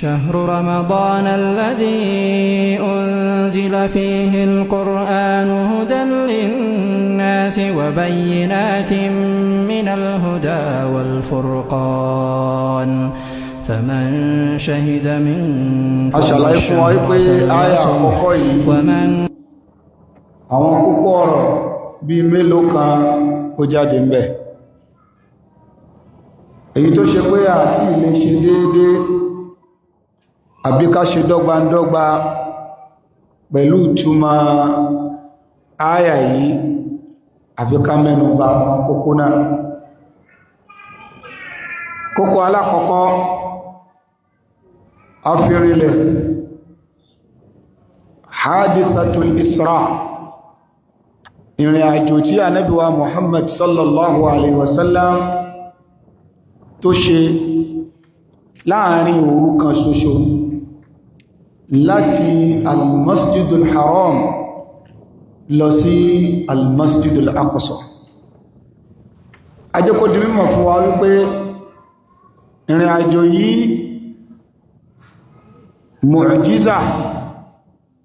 شهر رمضان الذي أنزل فيه القرآن هدى للناس وبينات من الهدى والفرقان فمن شهد منكم الشهر فليصم ومن àwọn púpọ̀ ọ̀rọ̀ bíi mélòó kan ó jáde ń bẹ èyí tó ṣe pé àti ilé ṣe déédéé àbí ká ṣe dọ́gbandọ́gba pẹ̀lú ìtumọ̀ áyà yìí àfi ká mẹ́nu bà kókó náà kókó alákọ̀ọ́kọ́ afẹ́rinlẹ̀ hadithatul Isra ìrìn àjò tí Ànábì wa Muhammad sallallahu alaihi wasallam tó ṣe láàrin òru kan ṣoṣo láti al-Masjidul Haram lọ sí al-Masjidul Aqsa ajẹ́kò di mímọ̀ fún wa wípé ìrìn àjò yìí mu'jiza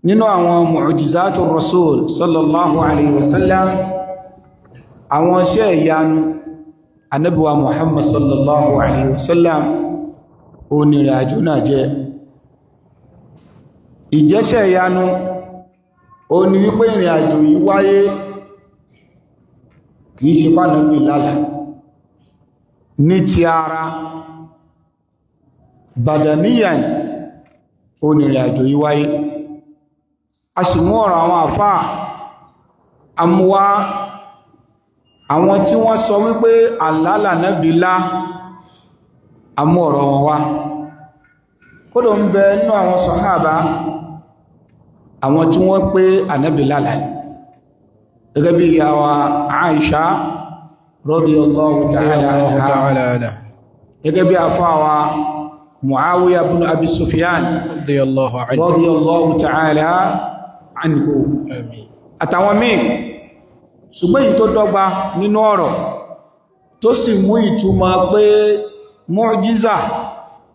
nínú àwọn mu'jizatur Rasul sallallahu alaihi wasallam àwọn iṣẹ́ ìyanu Ànábì wa Muhammad sallallahu alaihi wasallam ó ní ìrìn àjò náà jẹ́ ìjẹ́ṣẹ́ ìyanu ó ní wípé ìrìn àjò yìí wáyé kìí ṣe bá Ànábì lálàá ní ti ara badaniyan ó ní ìrìn àjò yìí wáyé a sì mú ọ̀rọ̀ àwọn àfáà amúwá àwọn tí wọ́n sọ wípé àlálà Ànábì lá amú ọ̀rọ̀ wọn wá kódò ń bẹ nínú àwọn sàhábà àwọn tí wọ́n pé Ànábì lálàá gẹ́gẹ́ bí ìyàwó Aisha radiyallahu ta'ala anha gẹ́gẹ́ bí àfáwà Muawiya ibn Abi Sufyan radiyallahu ta'ala anhu àtàwọn míì ṣùgbọ́n èyí tó dọ́gba nínú ọ̀rọ̀ tó sì mú ìtumọ̀ pé mu'jiza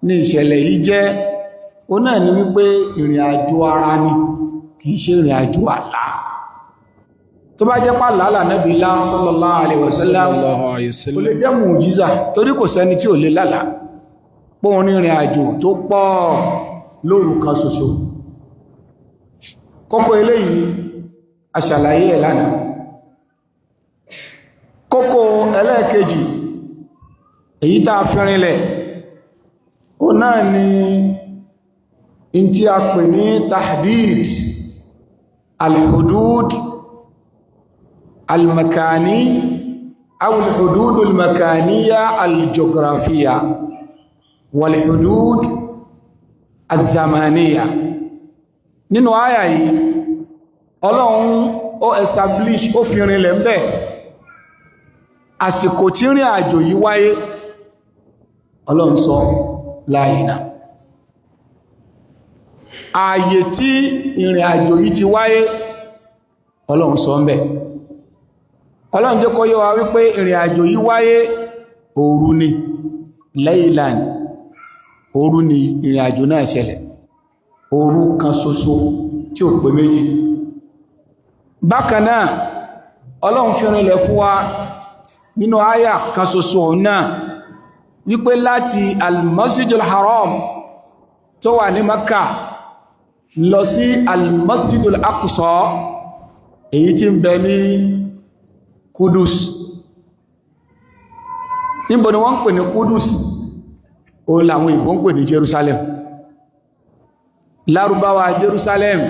ní ìṣẹ̀lẹ̀ yìí jẹ́ ó náà ni wípé ìrìn àjò ara ni kìí ṣe ìrìn àjò àlá tó bá jẹ́ pàlá Ànábì lá sallallahu alaihi wasallam ó lè jẹ́ mu'jiza torí kò sẹ́ni tí ò lè lálàá pọ́ ní ìrìn àjò tó pọ̀ lóru kan ṣoṣo kókó eléyìí aṣàlàyé ẹ̀ lánàá kókó ẹlẹ́ẹ̀kejì èyí tá a fi rinlẹ̀ ó náà ni in tí a pè ní tahdid al-hudud al-makani aw al-hudud al-makaniya al-geografiya wal-hudud az-zamaniya nínú àyà yìí Ọlọ́run ó establish ó fi rinlẹ̀ ń bẹ̀ àsìkò tí rìn àjò yìí wáyé Ọlọ́run sọ láàyìnà ààyè tí ìrìn àjò yìí ti wáyé Ọlọ́run sọ ń bẹ̀ Ọlọ́run jẹ́ kó yé wa wípé ìrìn àjò yìí wáyé òru ni laylan òru ni ìrìn àjò náà ṣẹlẹ̀ òru kan ṣoṣo tí ò pé méjì bákan náà Ọlọ́run fi rinlẹ̀ fún wa nínú àyà kan ṣoṣo náà wípé láti al-Masjidul Haram tó wà ní Makka lọ sí al-Masjidul Aqsa èyí tí ń bẹ ní Kudus níbo ni wọ́n ń pè ní Kudus o làwọn ìbò ń pè ní Jerusalem Lárúbáwá Jerusalem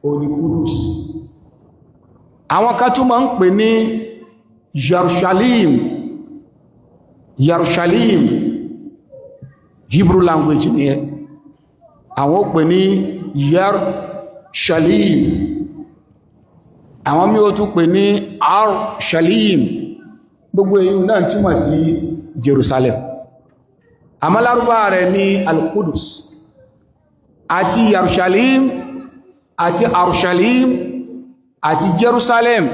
o ní Kudus àwọn kan tún máa ń pè ní Jerusalem Hebrew language ni ẹ àwọn ó pè ní Jerusalem àwọn mí ó tún pè ní Arshalim gbogbo èyí náà túmọ̀ sí Jerusalem àmọ́ Lárúbáwá rẹ̀ ní Al-Qudus àti Jerusalem àti Arshalim àti Jerusalem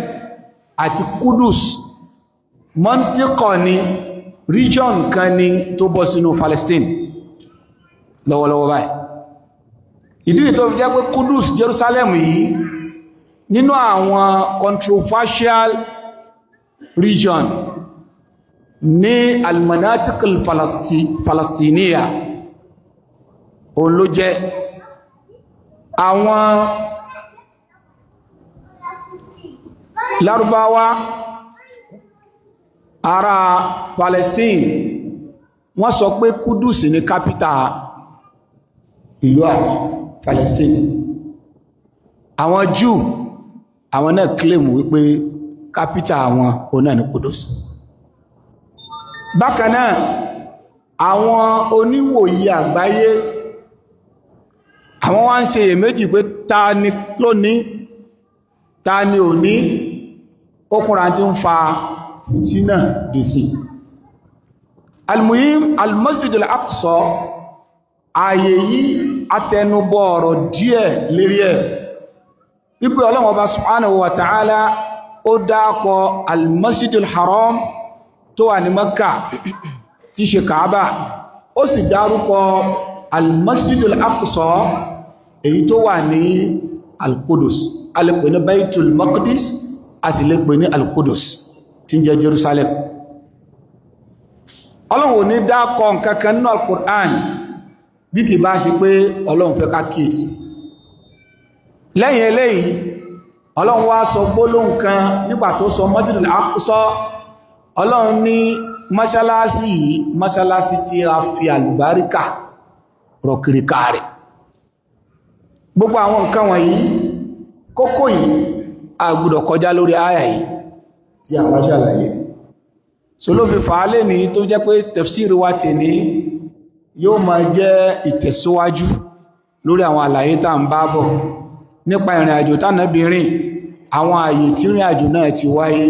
àti Kudus mọ́ntíkọ̀ ni region kan ni tó bọ́ sínú Palestine lọ́wọ́lọ́wọ́ báyìí ìdí ni tó fi jẹ́ pé Kudus Jerusalem yìí nínú àwọn controversial region ní al-manatik al-falastiniya òun ló jẹ́ àwọn Lárúbáwá ará Palestine wọ́n sọ pé Kudus ní capital ìlú àwọn Palestine àwọn Jew àwọn náà claim wípé capital àwọn òun náà ní Kudus bákan náà àwọn oníwòye àgbáyé àwọn wá ń ṣe iyèméjì pé ta ni lónìí ta ni òní okùnrin tí ń fa fìtínà dìsí almuhim almasjid al-aqsa ààyè yìí atẹnubọ̀ ọ̀rọ̀ díẹ̀ lérí ẹ̀ wípé Ọlọ́hun Ọba subhanahu wa ta'ala ó dákọ almasjid al-haram tó wà ní Mẹ́kà tí ṣe Kaaba ó sì dárúkọ almasjid al-aqsa èyí tó wà ní al-Qudus a lè pè ní Baitul Maqdis a sì lè pè ní al-Qudus tí ń jẹ́ Jerusalem Ọlọ́hun ò ní dákọ nǹkankan nínú al-Qur'an bí kì bá ṣe pé Ọlọ́hun fẹ́ ká kíyèsí lẹ́yìn eléyìí Ọlọ́hun wá sọ gbólóhùn kan nígbà tó sọ Masjid al-Aqsa Ọlọ́hun ní mọ́ṣálásí yìí mọ́ṣálásí tí a fi àlùbáríkà rọ̀kìríkà rẹ̀ gbogbo àwọn nǹkan wọ̀nyí kókó yìí a gbọ́dọ̀ kọjá lórí àyà yìí tí a wá ṣàlàyé so ló fi fàálé ní tó jẹ́ pé tafsiri wa tè ní yóò máa jẹ́ ìtẹ̀síwájú lórí àwọn àlàyé tá ń bá bọ̀ nípa ìrìn àjò tánàbí rìn àwọn àyè tí ìrìn àjò náà ti wáyé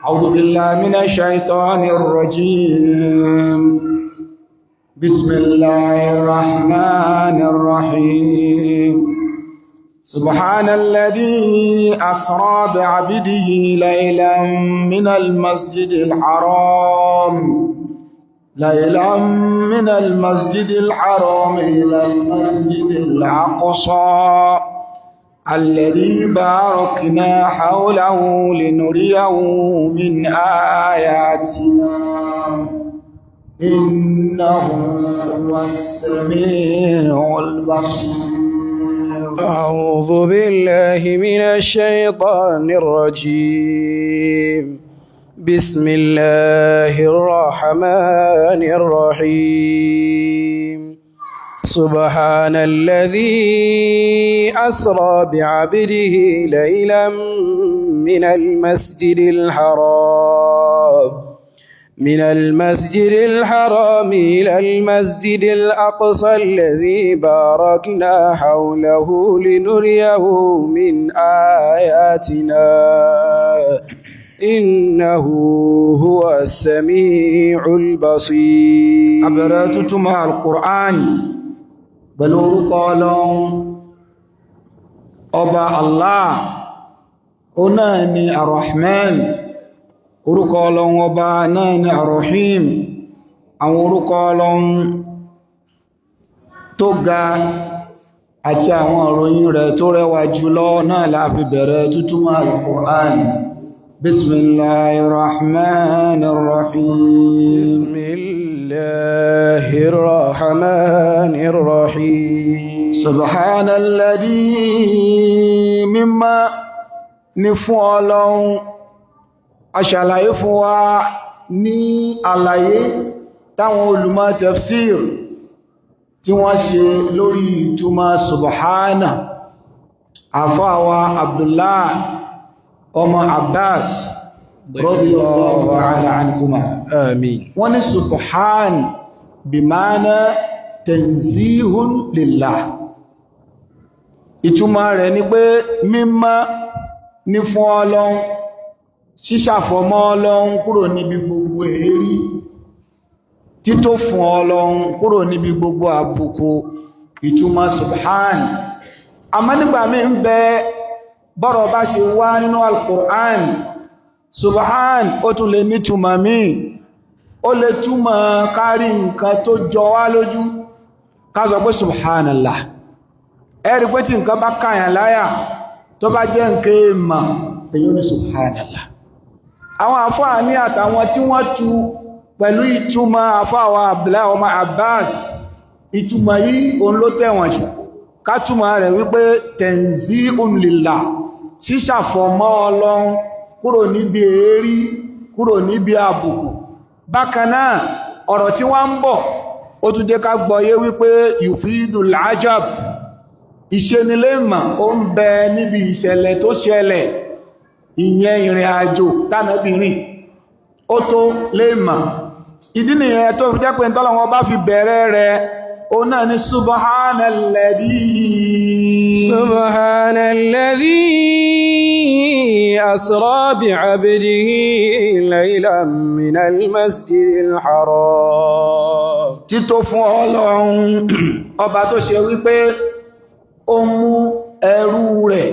a'udhu billahi minash shaitanir rajim bismillahir rahmanir rahim subhanalladhi asra bi'abdihi laylan minal masjidil haram ليلا من المسجد الحرام إلى المسجد الأقصى الذي باركنا حوله لنريه من آياتنا إنه هو السميع البصير أعوذ بالله من الشيطان الرجيم بسم الله الرحمن الرحيم سبحان الذي أسرى بعبده ليلا من المسجد الحرام إلى المسجد الأقصى الذي باركنا حوله لنريه من آياتنا إنه هو السميع البصير أبراتتما القرآن بلور قالوا أبا الله أناني الرحمن أرقالوا أبا أناني الرحيم أو أرقالوا تقى àti àwọn ìròyìn rẹ̀ tó rẹwà jùlọ náà la fi bẹ̀rẹ̀ tútúmọ̀ al-Qur'an بسم الله الرحمن الرحيم بسم الله الرحمن الرحيم سبحان الذي مما نفعلون aṣàlàyé fún wa ní àlàyé táwọn olùmọ̀ tafsir tí wọ́n ṣe lórí ìtumọ̀ subhana àfáwà Abdullah ọmọ Abbas radiyallahu ta'ala anhuma àmín wọ́n ní subhan bí máa tanzihun lillah ìtumọ̀ rẹ̀ ni pé mímọ́ ní fún Ọlọ́run ṣíṣàfọ̀mọ́ Ọlọ́run kúrò níbi gbogbo èérí tító fún Ọlọ́run kúrò níbi gbogbo àbùkù ìtumọ̀ subhan àmọ́ nígbà mí ń bẹ bọ́rọ̀ bá ṣe wá nínú al-Qur'an subhan ó tún lè nítumọ̀ míì ó lè túmọ̀ kárí nǹkan tó jọ wá lójú ká sọ pé subhanallah ẹ̀rí pé tí nǹkan bá káyàn láyà tó bá jẹ́ nǹkan èèmà èyí ní subhanallah. àwọn àfáà ní àtàwọn tí wọ́n tú pẹ̀lú ìtumọ̀ àfáà Abdullahi ọmọ Abbas ìtumọ̀ yìí òun ló tẹ̀wọ̀n jù ká túmọ̀ rẹ̀ wípé tanzihun lillah ṣíṣàfọ̀mọ́ Ọlọ́run kúrò níbi èérí kúrò níbi àbùkù. bákan náà ọ̀rọ̀ tí wọ́n ń bọ̀ ó tún jẹ́ ká gbọ́yé wípé yufidul ajab ìṣenilémà ó ń bẹ níbi ìṣẹ̀lẹ̀ tó ṣẹlẹ̀ ìyẹn ìrìn àjò tánàbìnrin ó tó lémà. ìdí nìyẹn tó fi jẹ́ pé Ọlọ́run bá fi bẹ̀rẹ̀ rẹ̀ ó náà ní subhanalladhi asra bi'abdihi laylan minal masjidil haram. tító fún Ọlọ́run ọba tó ṣe wípé ó mú ẹrú rẹ̀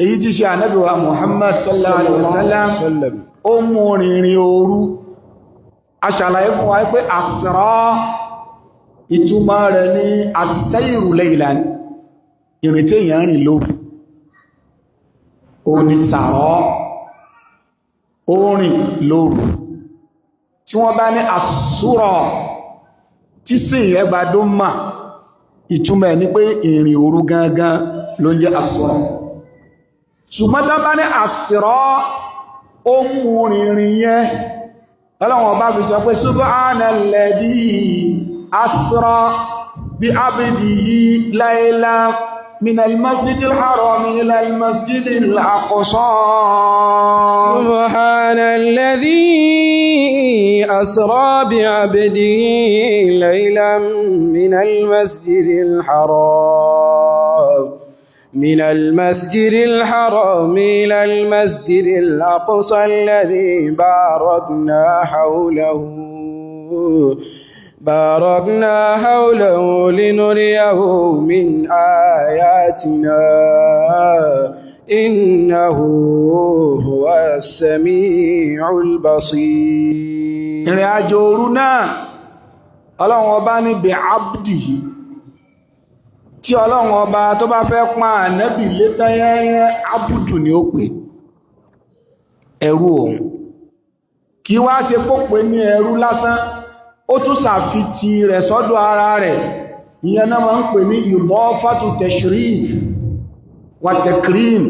èyí tí ṣe ànábì wa Muhammad sallallahu alaihi wasallam ó mú rìnrìn òru. a ṣàlàyé fún wa pé asra ìtumọ̀ rẹ̀ ní as-sayru laylan ìrìn tí èyàn rìn lóru. ó ní sàrọ́ ó rìn lóru. tí wọ́n bá ní asúrọ̀ tí sí ẹgbàdó mà ìtumọ̀ ní pé ìrìn òru gangan ló ń jẹ́ asúrọ̀. ṣùgbọ́n tá bá ní àsìrọ́ ó mú rìnrìn yẹn Ọlọ́run bá fi sọ pé subhanalladhi asra bi abdihi laylan minal masjidil haram ilal masjidil aqsa. subhanalladhi asra bi abdihi laylan minal masjidil haram من المسجد الحرام إلى المسجد الأقصى الذي باركنا حوله لنريه من آياتنا إنه هو السميع البصير. ìrìn àjò òru náà Ọlọ́run ọba ní bí abdihi tí Ọlọ́run ọba tó bá fẹ́ pán ànábì létayẹyẹ abúdù ni ó pè ẹrú òun kí wá ṣe pópé ní ẹrú lásán ó tún ṣàfitì rẹ̀ sọ́dọ̀ ara rẹ̀ ìyẹn náà máa ń pè ní idafatu tashrif wa takrim.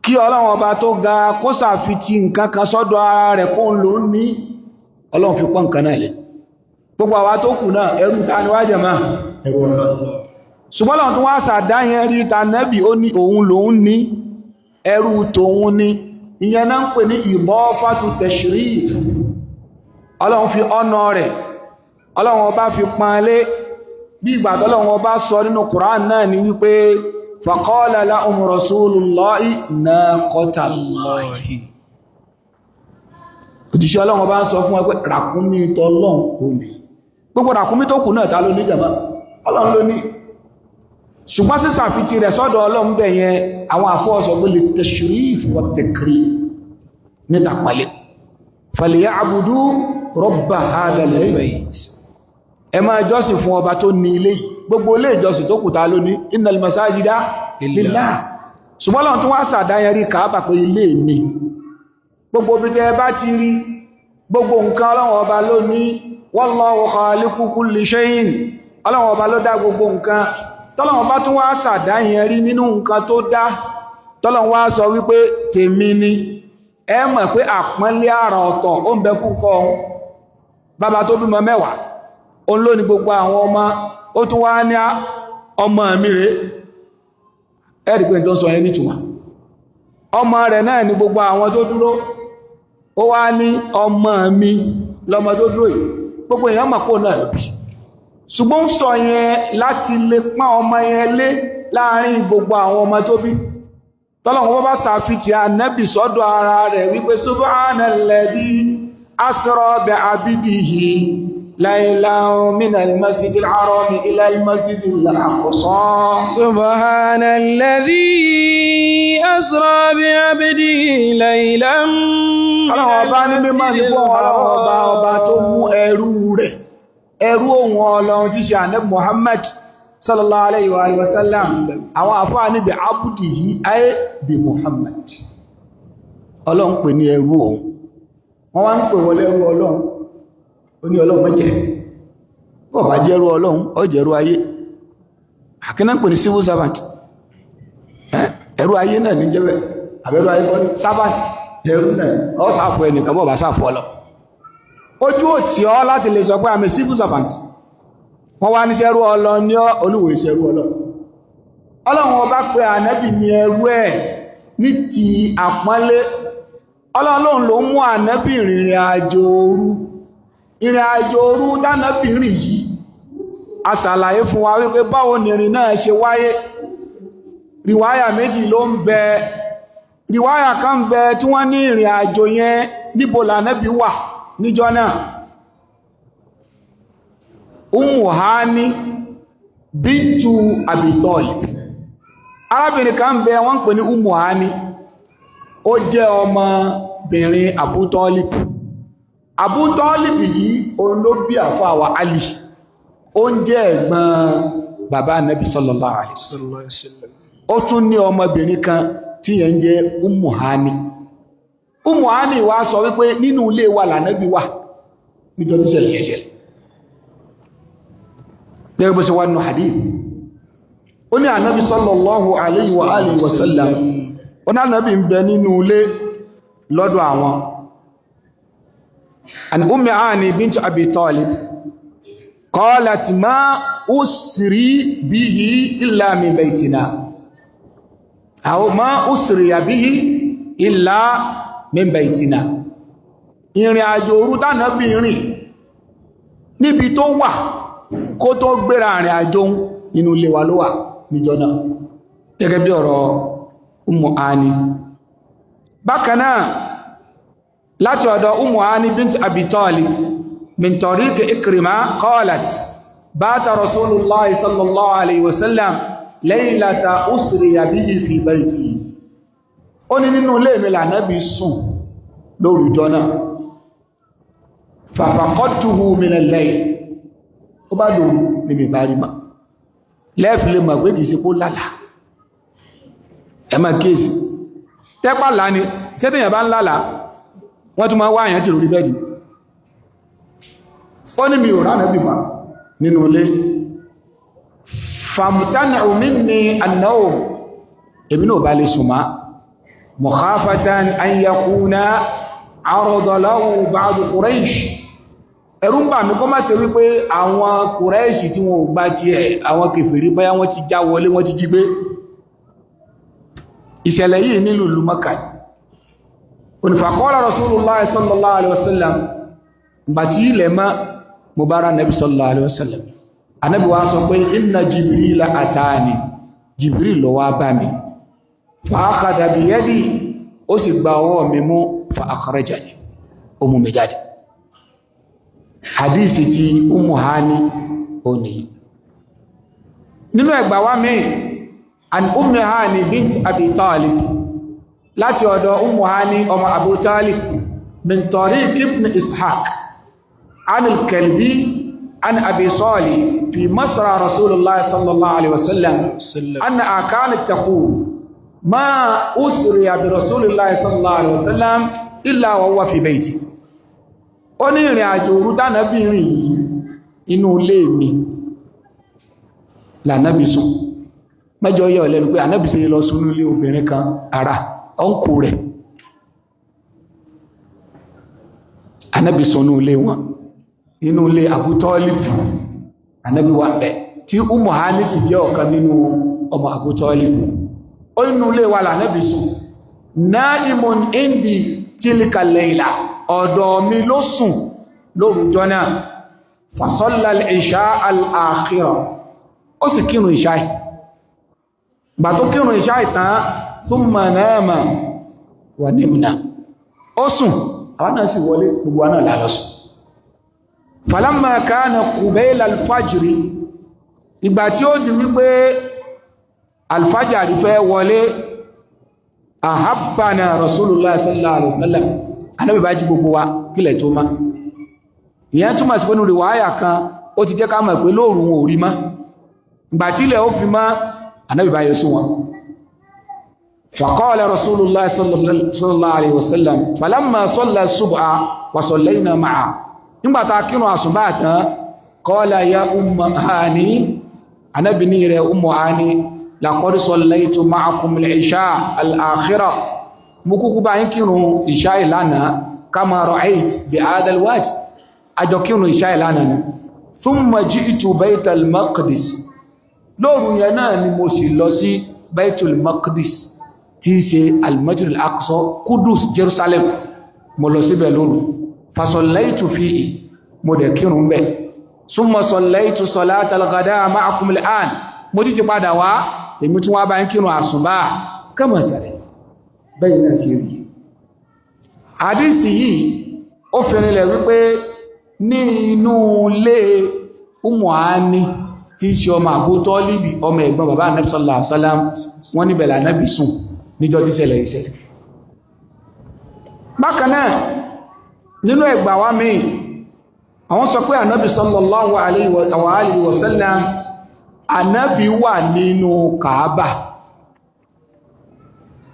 kí Ọlọ́run ọba tó ga kó ṣàfitì nǹkan kan sọ́dọ̀ ara rẹ̀ kó ń lò ní Ọlọ́run fi pọ́n nǹkan náà lẹ̀. gbogbo àwa tó kù náà ẹrú ta ni wá jàmáà ẹrú Ọlọ́run. ṣùgbọ́n Ọlọ́run tó wá ṣàdáyẹn rí ta nẹ́bì ó ní òun lòun ní ẹrú tòun ní ìyẹn náà ń pè ní idafatu tashrif. Ọlọ́run fi ọ̀nà rẹ̀ Ọlọ́run ọba fi pọ́nlé bí ìgbà tọ́lọ́run ọba sọ nínú Qur'an náà ni wípé faqala lahum rasulullahi naqatallahi. òjíṣẹ́ Ọlọ́run ọba ń sọ fún wọn pé ràkúnmí tọ́lọ́run kò lè gbogbo ràkúnmí tó kù náà ta ló ní jàmá Ọlọ́run ló ní. ṣùgbọ́n sí sàfitì rẹ̀ sọ́dọ̀ Ọlọ́run bẹ̀ yẹn àwọn àfọwọ́sọ̀ pé lè tashrif wa takrim níta pẹ̀lẹ́ falyabudu rabba hadha al-bayt. ẹ máa jọ́sìn fún ọba tó ní ilé yìí gbogbo ilé ìjọsìn tó kù ta ló ní innal masajida lillah. ṣùgbọ́n Ọlọ́run tó wá sàdáyẹn rí Káàbà pé ilé mi gbogbo bí tẹ́ bá ti rí gbogbo nǹkan Ọlọ́run ọba ló ní wallahu khaliqu kulli shay'in Ọlọ́run ọba ló dá gbogbo nǹkan. tọ́lọ́run bá tún wá sàdáyẹn rí nínú nǹkan tó dá tọ́lọ́run wá sọ wípé tèmi ni ẹ mọ̀ pé àpọ́nlé àrà ọ̀tọ̀ ó ń bẹ fún kọ́ bàbá tó bímọ 10 òun ló ní gbogbo àwọn ọmọ ó tún wá ní ọmọ mi rẹ̀ ẹ̀rì pé tó ń sọ yẹn nítumọ̀ ọmọ rẹ̀ náà ní gbogbo àwọn tó dúró ó wá ní ọmọ mi lọmọ tó dúró yìí gbogbo èèyàn mọ̀ pò náà lóbi ṣùgbọ́n ń sọ yẹn láti lè pán ọmọ yẹn lé láàrin gbogbo àwọn ọmọ tó bí tọ́lọ̀wọ́n bá sàfitì ànábì sọ́dọ̀ ara rẹ̀ wípé subhanalladhi asra bi abdihi laylan minal masjidil harami ilal masjidil aqsa. subhanalladhi asra bi abdihi laylan. ọlọ́wọ́n bá ní mímọ́ ní fún ọba tó mú ẹrú rẹ̀ ẹrú ohun Ọlọ́run tí ṣe Ànábì Muhammad sallallahu alayhi wa sallam àwọn àfáà níbi abdihi ayé bí Muhammad Ọlọ́run pè ní ẹrú òun wọ́n wá ń pè wọlé ẹrú Ọlọ́run ó ní Ọlọ́run mọ́jẹ́ ó bá jẹ́rú Ọlọ́run ó jẹ́rú ayé àkínà pè ní civil servant ẹrú ayé náà ní jẹ́bẹ̀ àbẹ̀rú ayé kọ́ servant ẹrú náà ó sáfù ẹnìkan bọ́ bá sáfù ọlọ ojú ò tí ọ láti lè sọ pé àmì civil servant wọ́n wá ní ṣẹ́rú Ọlọ́run ní olúwo ìṣẹ́rú Ọlọ́run ọba pé ànábì ní ẹrú ẹ̀ ní ti àpọ́nlé Ọlọ́run ló mú ànábì ìrìn àjò òru dánábì rìn yìí a ṣàlàyé fún wa wípé báwo ni ìrìn náà ṣe wáyé ríwáyà méjì ló ń bẹ ríwáyà kan bẹ tí wọ́n ní ìrìn àjò yẹn níbo lànábì wà níjọ́ náà Ummu Hani bintu Abi Talib arábìnrin kan bẹ wọ́n pè ní Ummu Hani ó jẹ́ ọmọbìnrin Abu Talib Abu Talib yìí òun ló bí àfáwà Ali ó ń jẹ́ ẹ̀gbọ́n bàbá Nabi sallallahu alaihi wasallam ó tún ní ọmọbìnrin kan tí yẹn ń jẹ́ Ummu Hani Ummu Hani wá sọ wípé nínú ilé wa lànábì wà níjọ́ tí ṣẹlẹ̀ yẹn ṣẹlẹ̀ gẹ́gẹ́ bó ṣe wá nínú hadith ó ní ànábì sallallahu alaihi wa alihi wasallam ó ní ànábì ń bẹ nínú ilé lọ́dọ̀ àwọn an Ummu Hani bint Abi Talib qalat ma usri bihi illa min baytina aw ma usri bihi illa min baytina ìrìn àjò òru tánàbí rìn níbi tó wà kó tó gbéra ìrìn àjò inú ilé wa ló wà níjọ́ náà gẹ́gẹ́ bí ọ̀rọ̀ Ummu Hani bákan náà láti ọ̀dọ̀ Ummu Hani bint Abi Talib min tariq Ikrima qalat bata Rasulullah sallallahu alayhi wa sallam laylata usriya bihi fi bayti ó ní nínú ilé mi l'Ànábì sùn lóru ọjọ́ náà fa faqadtuhu min al-layl ó bá lòrù ní mi bá rí ma lẹ́ẹ̀fì lè mọ̀ pé kìí ṣe kó lálàá ẹ máa kéèsì tẹ́pà láni sẹ́tẹ̀yàn bá ń lálàá wọ́n tún máa wá àyàn tí lórí bẹ́ẹ̀dì ó ní mi ò ránà bí ma nínú ilé famtani'u minni an-nawm èmi náà bá lè sùnmá mukhafatan an yakuna arada lahu ba'd Quraysh ẹ̀rù ń bà mí kó má ṣe wípé àwọn Kùrẹ́ṣì tí wọn ò gbà tí ẹ̀ àwọn kèfèrí báyá wọ́n ti já wọlé wọ́n ti jí gbé ìṣẹ̀lẹ̀ yìí nílùú ìlú Mákà onífàkọ́lá Rasulullah sallallahu alaihi wasallam gbàtí ilẹ̀ mọ́ mo bára Nabi sallallahu alaihi wasallam Ànábì wá sọ pé inna Jibril atani Jibril ló wá bá mi fa akhadha bi yadi ó sì gba ọwọ́ mi mú fa akhrajani ó mú mi jáde hadisi tí Ummu Hani ó ní nínú ẹgbà wá mi an Ummu Hani bint Abi Talib láti ọ̀dọ̀ Ummu Hani ọmọ Abu Talib min tariq ibn Ishaq an al-Kalbi an Abi Salih fi masra Rasulullah sallallahu alaihi wasallam anna kanat taqul ma usriya bi Rasulillah sallallahu alaihi wasallam illa wa huwa fi bayti ó ní ìrìn àjò òru tánàbí rìn yìí inú ilé mi lànàbí sùn mẹ́jọ yẹ́ ọ̀lẹ́nu pé ànábì ṣe lọ sún ilé obìnrin kan ara ọ́nkù rẹ̀ ànábì sùn ilé wọn inú ilé Abu Talib ànábì wà bẹ̀ tí Ummu Hani sì jẹ́ ọ̀kan nínú ọmọ Abu Talib ó nínú ilé wa lànàbì sùn naimun indi tilka layla ọ̀dọ̀ mi ló sùn lórújọ́ náà fasalla al-isha al-akhira ó sì kírun ìṣá gbà tó kírun ìṣá ìtàn thumma nama wa nimna ó sùn àwọn náà sì wọlé gbogbo wa náà lálọ́sùn falamma kana qubayla al-fajri ìgbà tí ó di wípé al-fajri fẹ́ wọlé ahabbana Rasulullah sallallahu alaihi wasallam Ànábì bá jí gbogbo wa kílẹ̀ tó má ìyẹn túnmà sí pé nínú riwáyà kan ó ti jẹ́ ká mọ̀ pé lóòrù wọn ò rí mọ́ ìgbà tí ilẹ̀ ó fi mọ́ Ànábì bá yọ sí wọn faqala Rasulullah sallallahu alaihi wasallam falamma salla subha wa sallayna ma'a nígbàtà kírun àsùbá tán qala ya umma hani Ànábì ní rẹ̀ ummu hani laqad sallaytu ma'akum al-isha al-akhirah mú kúkú bá yín kírun ìṣá ìlànà kama ra'ayt bi hadha al-wajh àjọ kírun ìṣá ìlànà ni thumma ji'tu baytal maqdis lóòrù yẹn náà ni mo sì lọ sí baytul maqdis tí í ṣe al-masjid al-aqsa Kudus Jerusalem mo lọ síbẹ̀ lóòrù fa sallaytu fihi mo dẹ̀ kírun bẹ̀ thumma sallaytu salatal ghada ma'akum al-an mo ti padà wá èmi tún wá bá ń kírun àsùnbà kama tare bẹ́yìn náà ṣe rí àdísì yìí ó fẹ́rinlẹ̀ wípé ní inú ilé Ummu Hani tí í ṣe ọmọ Abu Tọ́líbì ọmọ ẹ̀gbọ́n bàbá Ànábì sallallahu alaihi wasallam wọ́n níbẹ̀ l'Ànábì sùn níjọ́ tí ṣẹlẹ̀ ìṣẹ̀lẹ̀ bákan náà nínú ẹgbà wá mi àwọn sọ pé Ànábì sallallahu alaihi wasallam Ànábì wà nínú Kaaba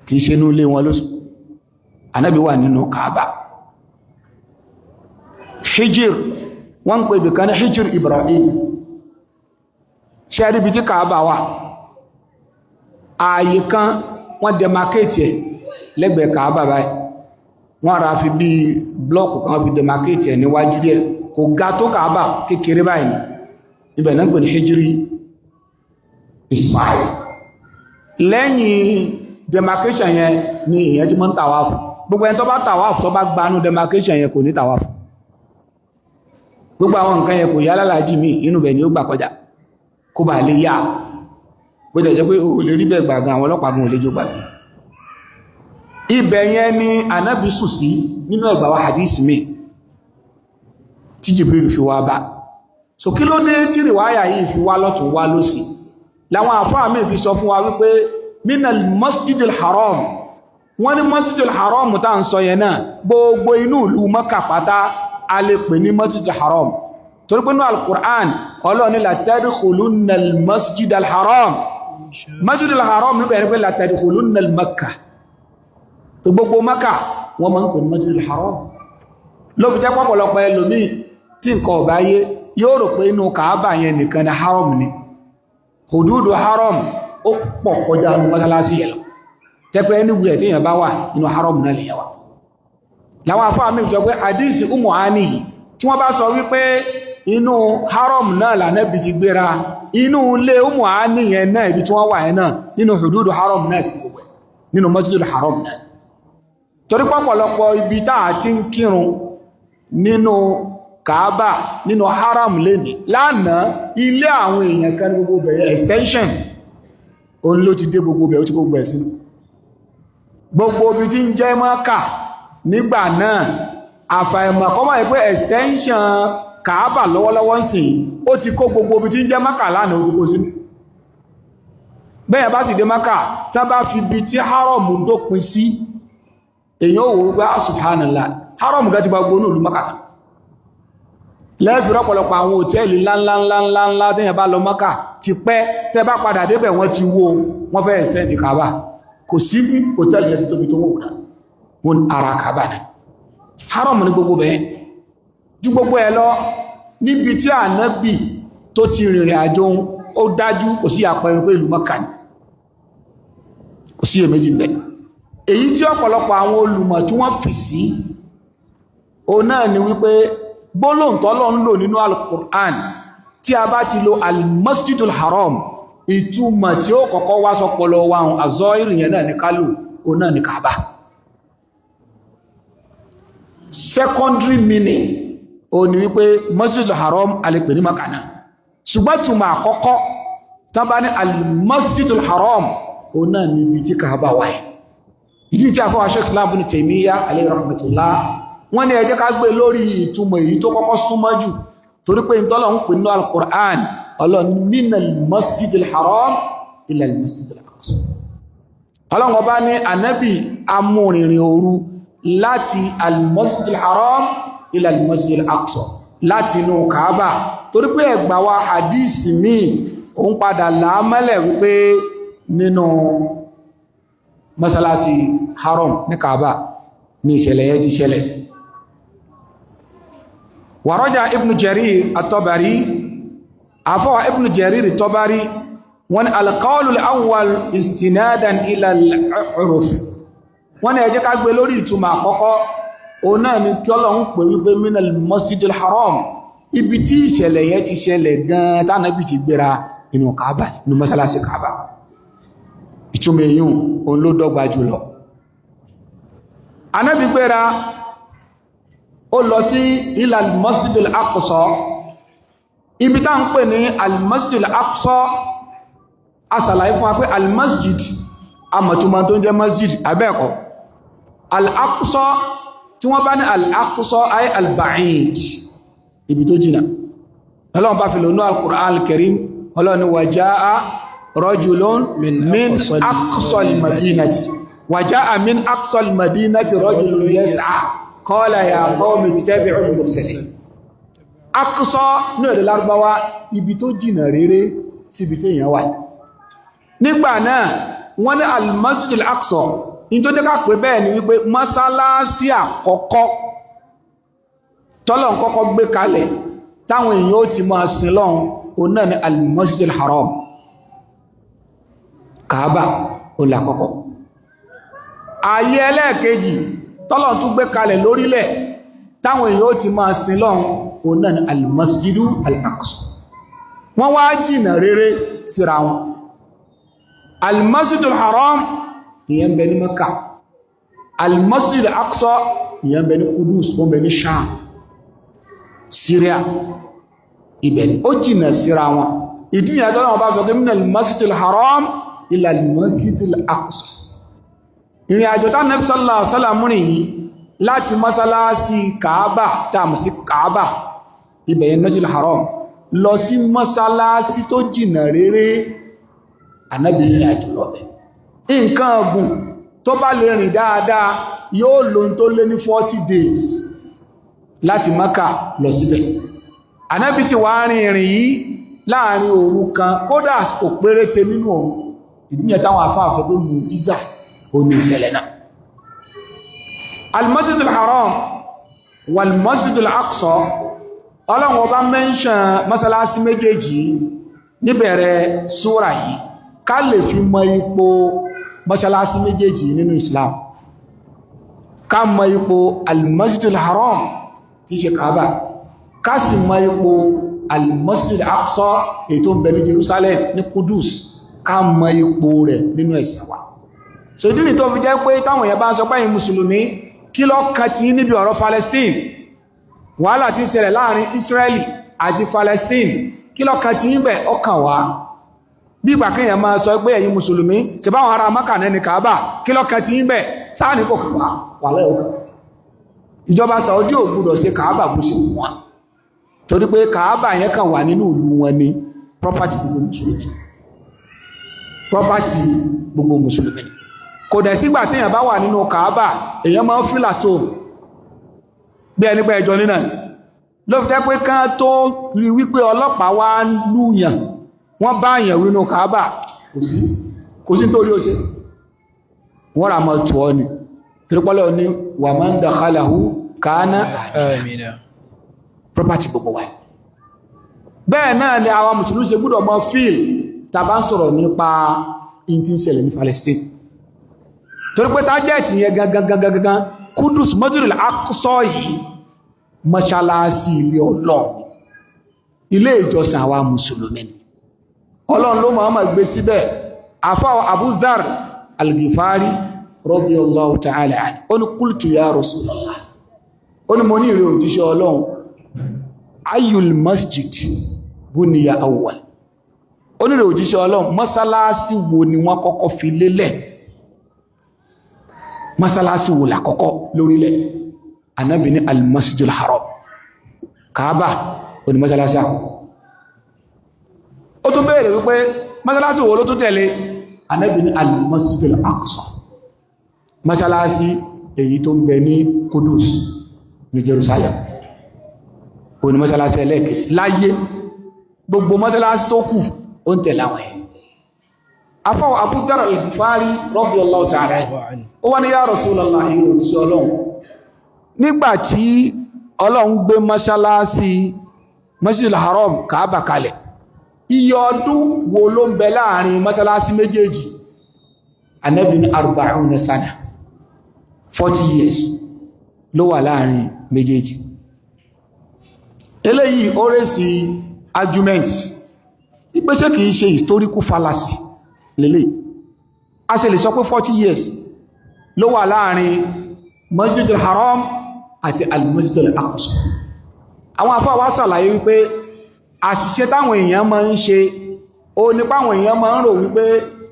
kìí ṣe inú ilé wọn lóṣù Ànábì wà nínú Kaaba hijir wọ́n ń pè ibìkan ní hijir Ibrahim ṣe rí bí tí Kaaba wà ààyè kan wọ́n demarcate ẹ̀ lẹ́gbẹ̀ẹ́ Kaaba báyìí wọ́n ra fi bí blọ́ọ̀kù kan fi demarcate ẹ̀ níwájú díẹ̀ kò ga tó Kaaba kékeré báyìí ibẹ̀ náà ń pè ní hijiri Ismail lẹ́yìn demarcation yẹn ni èyàn tí mọ́ ń tàwáfù gbogbo ẹni tó bá tàwáfù tó bá gbanú demarcation yẹn kò ní tàwáfù gbogbo àwọn nǹkan yẹn kò yá lálàájì mí inú bẹ̀ ni ó gbà kọjá kó bà lè yá bó tẹ̀ jẹ́ pé o lè rí bẹ̀ gbàgán àwọn ọlọ́pàá gùn lè jó gbà ibẹ̀ yẹn ni Ànábì sùn sí nínú ẹgbà wa hadith mi tí Jibril fi wá bá so kí ló dé tí rìwáyà yìí fi wá lọ́tún wá lósì láwọn àfáà mi fi sọ fún wa wípé minal masjidil haram wọ́n ní masjidil haram tá ń sọ yẹn náà gbogbo inú ìlú Mákà pátá a lè pè ní masjidil haram torí pé ní al-Qur'an Ọlọ́run ní la tadkhulunnal masjidil haram masjidil haram ní bẹ̀rẹ̀ pé la tadkhulunnal Makkah gbogbo Mákà wọ́n máa ń pè ní masjidil haram ló fi jẹ́ pọ̀pọ̀lọpọ̀ ẹlòmíì tí nǹkan ò bá yé yóò rò pé inú Kaaba yẹn nìkan ni haram ni hududu haram ó pọ̀ kọjá ní mọ́sálásí ẹ̀lọ tẹ́pẹ́ ẹniwú ẹ̀ tí yẹn bá wà nínú haram náà lè yẹwà láwọn afọ́ mi jọ pé hadisi Ummu Hani tí wọ́n bá sọ wípé inú haram náà l'Ànábì ti gbéra inú ilé Ummu Hani yẹn náà ibi tí wọ́n wà yẹn náà nínú hududu haram náà sí gbogbo nínú masjidul haram náà torí pọ̀pọ̀lọpọ̀ ibi táà ti ń kírun nínú Kaaba nínú haram lẹ́ni lánàá ilé àwọn èèyàn kan gbogbo bẹ̀rẹ̀ extension òun ló ti dé gbogbo bẹ̀rẹ̀ ó ti gbogbo ẹ̀ sínú gbogbo ibi tí ń jẹ́ Mákà nígbà náà àfàìmọ̀ kọ́mọ̀ ẹ̀ pé extension Kaaba lọ́wọ́lọ́wọ́ ń sìn ó ti kó gbogbo ibi tí ń jẹ́ Mákà lánàá ó ti kó sínú bẹ́ẹ̀ bá sì dé Mákà tán bá fi ibi tí haram dópin sí èèyàn ò wò pé subhanallah haram gẹ́ ti gba gbogbo olú Mákà lẹ́fì rọ́pọ̀lọpọ̀ àwọn òtẹ́ẹ̀lì ńláńláńláńlá tẹ́yàn bá lọ Mákà ti pẹ́ tẹ́ bá padà débẹ̀ wọ́n ti wó wọ́n fẹ́ extend Kaaba kò sí òtẹ́ẹ̀lì yẹn ti tóbi tó wọ́n wọ́n ara Kaaba náà haram ní gbogbo bẹ́ẹ̀ ju gbogbo ẹ̀ lọ níbi tí Ànábì tó ti rìnrìn àjò ó dájú kò sí àpẹẹrẹ pé ìlú Mákà ni kò sí èméjì bẹ́ẹ̀ èyí tí ọ̀pọ̀lọpọ̀ àwọn olùmọ̀ tí wọ́n fi sí òun náà ni wípé gbólóhùn tọ́lọ́run lò nínú al-Qur'an tí a bá ti lo al-Masjidul Haram ìtumọ̀ tí ó kọ́kọ́ wá sọpọlọ wa hùn àzọ́ ìrìyàn náà ní kálù òun náà ní Kaaba secondary meaning ó ní wípé Masjidul Haram alẹ́pẹ̀ ní Mákà náà ṣùgbọ́n túnmọ̀ àkọ́kọ́ tán bá ní al-Masjidul Haram òun náà ní ibi tí Kaaba wáyé ìdí tí a fọ́ Sheikh Islam Ibn Taymiyyah alayhi rahmatullah wọ́n ní ẹ jẹ́ ká gbé lórí ìtumọ̀ èyí tó kọ́kọ́ súnmọ́ jù torí pé ìtọ́lọ̀ ń pè ní al-Qur'an ọlọ́run minal masjidil haram ila al-masjidil aqsa ọlọ́run ọba ní Ànábì amúrìnrìn òru láti al-masjidil haram ila al-masjidil aqsa láti inú Kaaba torí pé ẹgbà wa hadisi míì òun padà láàmẹ́lẹ̀ wípé nínú masalasi haram ní Kaaba ní ìṣẹ̀lẹ̀ yẹn ti ṣẹlẹ̀. wàrọ́jà ibn Jarir at-Tabari àfọwà ibn Jarir at-Tabari wọ́n ní al-qawlu al-awwal istinadan ila al-urf wọ́n ní ẹ jẹ́ ká gbé lórí ìtumọ̀ àkọ́kọ́ o náà ni kí Ọlọ́run pè wípé minal masjidil haram ibi tí ìṣẹ̀lẹ̀ yẹn ti ṣẹlẹ̀ gan tánàbí ti gbéra inú Kaaba inú mọ́sálásí Kaaba ìtumọ̀ èyún òun ló dọ́gba jùlọ. Ànábì gbéra ó lọ sí ilal masjidil aqsa ibi tá ń pè ní al-masjidil aqsa asàlàyé fún wa pé al-masjid amọ̀túnmọ̀ tó ń jẹ́ masjid abẹ́ẹ̀kọ́ al-aqsa tí wọ́n bá ní al-aqsa ay al-ba'id ibi tó jìnà Ọlọ́run bá fi lónú al-Qur'an al-Karim Ọlọ́run wa jaa rajulun min aqsa al-madinati wa jaa min aqsa al-madinati rajulun yas'a qala ya qawmi ittabi'u al-mursalin aqsa ní èdè Lárúbáwá ibi tó jìnà rere síbi téèyàn wà nígbà náà wọ́n ní al-masjid al-aqsa in tó jẹ́ká pé bẹ́ẹ̀ ni wípé mọ́sálásí àkọ́kọ́ tọ́lọ̀ kọ́kọ́ gbé kalẹ̀ táwọn èèyàn ó ti máa sin lọ́hun o náà ni al-masjid al-haram Kaaba o lákọ́kọ́ ayé ẹlẹ́ẹ̀kejì tọ́lọ̀ tún gbé kalẹ̀ lórílẹ̀ táwọn èèyàn ó ti máa sin lọ́hun o náà ni al-masjid al-aqsa wọ́n wá jìnà rere síra wọn al-masjid al-haram ìyẹn bẹ ní Mẹ́kà al-masjid al-aqsa ìyẹn bẹ ní Kudus wọ́n bẹ ní Sham Syria ibẹ̀ ni ó jìnà síra wọn ìdí ìyẹn tó náà bá sọ pé min al-masjid al-haram ila al-masjid al-aqsa ìrìn àjò tá Nabi sallallahu alaihi wasallam rìn yìí láti mọ́sálásí Kaaba tààmù sí Kaaba ibẹ̀ yẹn masjid al-haram lọ sí mọ́sálásí tó jìnà rere Ànábì ìrìn àjò lọ bẹ̀ nǹkan ọ̀gùn tó bá lè rìn dáadáa yóò lò tó lé ní 40 days láti Mákà lọ síbẹ̀. Ànábì sì wá rìn ìrìn yìí láàrin òru kan kódà kò péréte nínú òru ìdíyẹ táwọn afáàfẹ́ tó mú ìzà omi ìṣẹ̀lẹ̀ náà. al-masjid al-haram wal-masjid al-aqsa Ọlọ́run ọba mẹ́ńṣàn mọ́sálásí méjèèjì níbẹ̀rẹ̀ súra yìí ká lè fi mọ ipò mọ́ṣálásí méjèèjì nínú Islam ká mọ ipò al-masjid al-haram tí ṣe Kaaba ká sì mọ ipò al-masjid al-aqsa èyí tó ń bẹ ní Jerusalem ní Kudus ká mọ ipò rẹ̀ nínú ẹ̀sìn wa so ìdí ni tó fi jẹ́ pé táwọn èèyàn bá ń sọ pé ẹ̀yin mùsùlùmí kí ló kàn tí níbi ọ̀rọ̀ Palestine wàhálà tí ń ṣẹlẹ̀ láàrin Israeli àti Palestine kí ló kàn tí ń bẹ̀ ọkàn wá bí ìgbà kíyàn máa sọ pé ẹ̀yin mùsùlùmí tí báwọn ará Mákà náà ní Kaaba kí lọ́kàn tí ń bẹ̀ sáà ní kò kàwà wà lẹ́ọ̀kà ìjọba Saudi ò gbọ́dọ̀ ṣe Kaaba bó ṣe wọ́n torí pé Kaaba yẹn kàn wà nínú ìlú wọn ní property gbogbo mùsùlùmí property gbogbo mùsùlùmí kò dẹ̀ sígbà tí èèyàn bá wà nínú Kaaba èèyàn máa ń fílà tó bí ẹni pé ẹjọ́ nínà ló fi jẹ́ pé kán tó rí wípé ọlọ́pàá wá ń lúyàn wọ́n bá èèyàn wínú Kaaba kò sí nítorí ó ṣe wọ́n rà mọ́ tó ọ́ ni tírípọ́lọ́ ní wa man dakhalahu kana amina property gbogbo wa bẹ́ẹ̀ náà ni àwọn mùsùlùmí ṣe gbọ́dọ̀ mọ́ fíìl tàbá ń sọ̀rọ̀ nípa in tí ń ṣẹlẹ̀ ní Palestine torí pé tájẹ́ẹ̀tì yẹn gangan Kudus Masjid al-Aqsa yìí mọ́ṣálásí ilé Ọlọ́run ilé ìjọsìn àwa mùsùlùmí ni Ọlọ́run ló Muhammad gbé síbẹ̀ àfáwọ̀ Abu Dharr al-Ghifari radiyallahu ta'ala anhu ó ní qultu ya Rasulullah ó ní mo ní ìrẹ́ òjíṣẹ́ Ọlọ́run ayyul masjid buniya awwal ó ní ìrẹ́ òjíṣẹ́ Ọlọ́run mọ́sálásí wo ni wọ́n kọ́kọ́ fi lélẹ̀ mọ́sálásí wo lákọ́kọ́ lórílẹ̀ Ànábì ní al-Masjidul Haram Kaaba ó ní mọ́sálásí àkọ́kọ́ ó tún bèèrè wípé mọ́sálásí wo ló tún tẹ̀lé Ànábì ní al-Masjidul Aqsa mọ́sálásí èyí tó ń bẹ ní Kudus ní Jerusalem òní mọ́sálásí ẹlẹ́ẹ̀kejì láyé gbogbo mọ́sálásí tó kù ó ń tẹ̀lé àwọn ẹ̀ afọ́wọ́ Abu Dharr al-Ghifari radiyallahu ta'ala ó wá ní ya Rasulullah ìròsí ọlọ́run nígbàtí ọlọ́run gbé mọ́sálásí Masjidil Haram Kaaba kalẹ̀ iye ọdún wo ló ń bẹ láàrin mọ́sálásí méjèèjì Ànábì ní 40 sana 40 years ló wà láàrin méjèèjì eléyìí ó rẹ̀ sí arguments ìpèsè kìí ṣe historical fallacy lélẹ̀ a ṣe lè sọ pé 40 years ló wà láàrin Masjidil Haram àti al-Masjidil Aqsa àwọn àfáà wá ṣàlàyé wípé àṣìṣe táwọn èèyàn máa ń ṣe ó nípa àwọn èèyàn máa ń rò wípé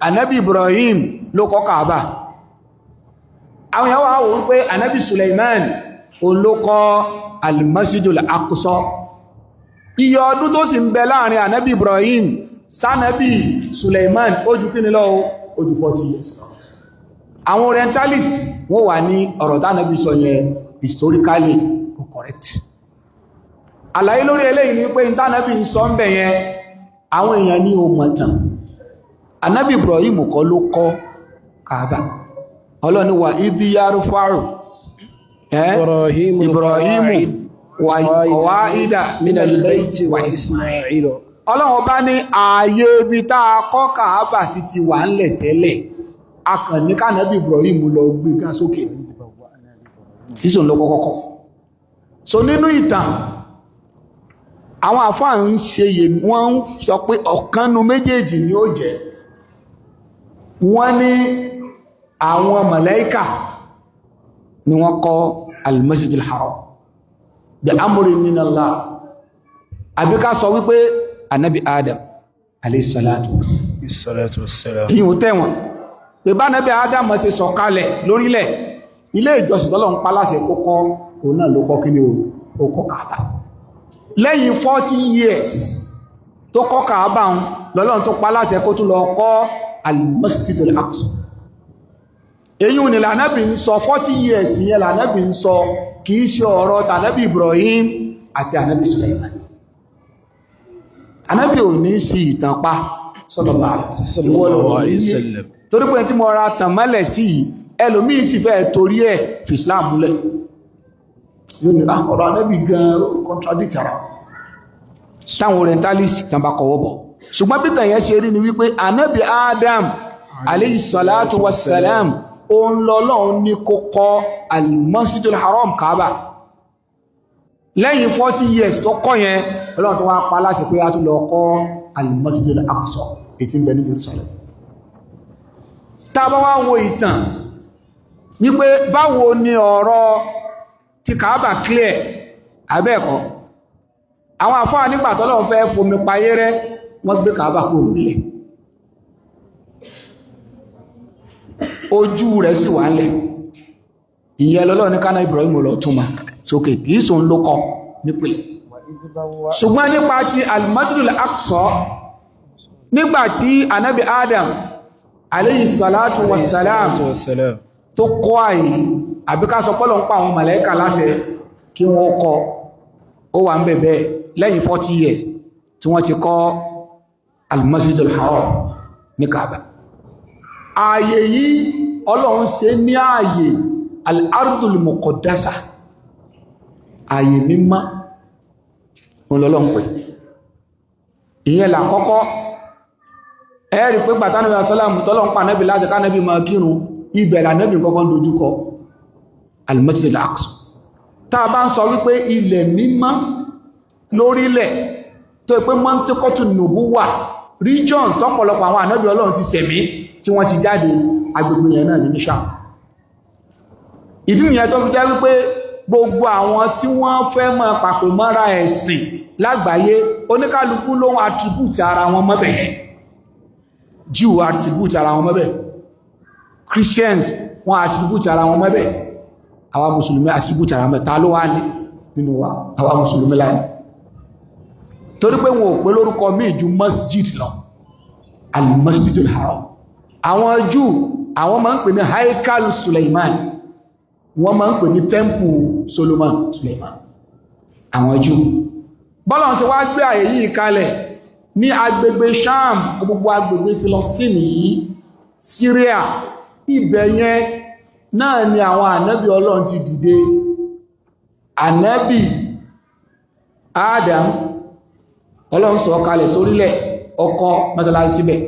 Ànábì Ibrahim ló kọ́ Kaaba àwọn èèyàn wá wò wípé Ànábì Suleiman ó ló kọ́ al-Masjidil Aqsa iye ọdún tó sì ń bẹ láàrin Ànábì Ibrahim sánàbí Suleiman ojú kí ni lọ ojú 40 years àwọn orientalist wọ́n wà ní ọ̀rọ̀ tánàbí sọ yẹn historically correct àlàyé lórí eléyìí ni pé tánàbí sọ ń bẹ̀ yẹn àwọn èèyàn ní o mọ̀tàn Ànábì Ibrahim kọ́ ló kọ́ Kaaba Ọlọ́run wà ìdíyàrú fáàrù Ibrahim wàídà minal bayti wa Ismail Ọlọ́run bá ní ààyè ibi tá a kọ́ Kaaba sí ti wà ń lẹ̀ tẹ́lẹ̀ akàn ní kánàbí Ibrahim lọ gbé gan sókè ìsùn lọ kọ́kọ́kọ́ so nínú ìtàn àwọn àfáà ń ṣe yè wọ́n ń sọ pé ọ̀kanú méjèèjì ni ó jẹ́ wọ́n ní àwọn màláíkà ni wọ́n kọ́ al-Masjidil Haram bi amri min Allah àbí ká sọ wípé Ànábì Adam alayhi salatu wassalam ìyún tẹ́wọ̀n pé bá Ànábì Adam ṣe sọ̀kalẹ̀ lórílẹ̀ ilé ìjọsìn tọ́lọ́run pa láṣẹ kó kọ́ òun náà ló kọ́ kí ni ó kọ́ Kaaba lẹ́yìn 40 years tó kọ́ Kaaba lọ́lọ́run tó pa láṣẹ kó tún lọ kọ́ al-Masjidil Aqsa èyí ni l'Ànábì ń sọ 40 years yẹn l'Ànábì ń sọ kìí ṣe ọ̀rọ̀ t'Ànábì Ibrahim àti Ànábì Sulaiman Ànábì ò ní sí ìtàn pa sallallahu alaihi wasallam torí pé tí mo ra tàn mọ́lẹ̀ sí ẹlòmíì sì fẹ́ torí ẹ̀ fi Islam múlẹ̀ yóò ní ọ̀rọ̀ Ànábì gan contradict ara táwọn orientalist kan bá kọwọ́ bọ̀ ṣùgbọ́n bí tàn yẹn ṣe rí ni wípé Ànábì Adam alayhi salatu wassalam òun lọ́lọ́run ní kó kọ́ al-Masjidil Haram Kaaba lẹ́yìn 40 years tó kọ́ yẹn Ọlọ́run tó wá pa láṣẹ pé a tún lọ kọ́ al-Masjidil Aqsa ètí ń bẹ ní Jerusalem tá bá wá wo ìtàn wípé báwo ni ọ̀rọ̀ ti Kaaba clear abẹ́ẹ̀kọ́ àwọn àfáà nígbà tọ́lọ́run fẹ́ fomi payé rẹ́ wọ́n gbé Kaaba kúrò nílẹ̀ ojú rẹ̀ sì wà lẹ̀ ìyẹn lọ́lọ́ ní kánà Ibrahim lọ túnmà sókè kìí sọ ń lókọ nípìlẹ̀ ṣùgbọ́n nípa ti al-Masjidil Aqsa nígbàtí Ànábì Adam alayhi salatu wassalam tó kọ́ àyí àbíká sọ pọ́lọ̀ ń pa àwọn màláíkà láṣẹ kí wọ́n kọ́ ó wà ń bẹ̀bẹ̀ lẹ́yìn 40 years tí wọ́n ti kọ́ al-Masjidil Haram ní Kaaba ààyè yìí Ọlọ́run ṣe ní ààyè al-Ardul Muqaddasa ààyè mímọ́ Ọlọ́run pè ìyẹn làkọ́kọ́ ẹ̀rí pé gbàtánàbí asálàmù tọ́lọ́run pa Ànábì láti kánàbí máa kírun ibẹ̀ l'Ànábì kọ́kọ́ dojúkọ al-Masjidil Aqsa tá a bá ń sọ wípé ilẹ̀ mímọ́ lórílẹ̀ tó pé mọ́ntíkọ́tù nùbúwà region tọ́pọ̀lọpọ̀ àwọn ànábì Ọlọ́run ti sẹ̀mí tí wọ́n ti jáde agbègbè yẹn náà ní Ṣáà ìdí ìyẹn tó fi jẹ́ wípé gbogbo àwọn tí wọ́n fẹ́ mọ́ papò mọ́ra ẹ̀sìn lágbàáyé oníkálukú ló ń attribute ara wọn mọ́bẹ̀ yẹn Jew attribute ara wọn mọ́bẹ̀ Christians wọ́n attribute ara wọn mọ́bẹ̀ àwa mùsùlùmí attribute ara mọ́bẹ̀ ta ló wá ní nínú wa àwa mùsùlùmí láì torí pé wọn ò pé lórúkọ míì ju masjid lọ al-Masjidul Haram àwọn Júù àwọn máa ń pè ní haikal Suleiman wọ́n máa ń pè ní temple Solomon Suleiman àwọn Júù bọ́lọ̀ ṣe wá gbé àyè yìí kalẹ̀ ní agbègbè Sham gbogbo agbègbè Philistine yìí Syria ibẹ̀ yẹn náà ni àwọn ànábì Ọlọ́run ti dìde ànábì Adam Ọlọ́run sọ kalẹ̀ sórílẹ̀ ọkọ̀ mọ́sálásí síbẹ̀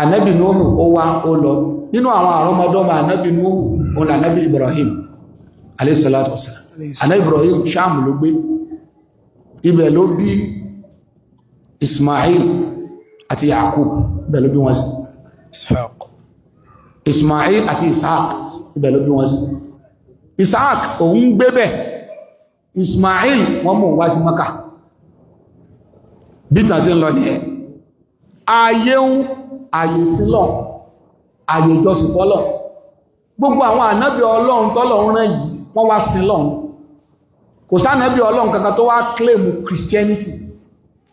ànábì Nuhu ó wá ó lọ nínú àwọn àrọ́mọdọ́mọ ànábì Nuhu òun ànábì Ibrahim alayhi salatu wassalam ànábì Ibrahim Sham ló gbé ibẹ̀ ló bí Ismail àti Yaqub ibẹ̀ ló bí wọn sí Ismail àti Ishaq ibẹ̀ ló bí wọn sí Ishaq òun gbé bẹ̀ Ismail wọ́n mú wá sí Maka bí tàn sí ń lọ ní ẹ̀ ààyè sílọ̀ ààyè ìjọsìn fọ́lọ̀ gbogbo àwọn ànábì Ọlọ́run tọ́lọ́run rán yìí wọ́n wá sílọ̀ kò sánẹ́bí Ọlọ́run kankan tó wá kílèmù Christianity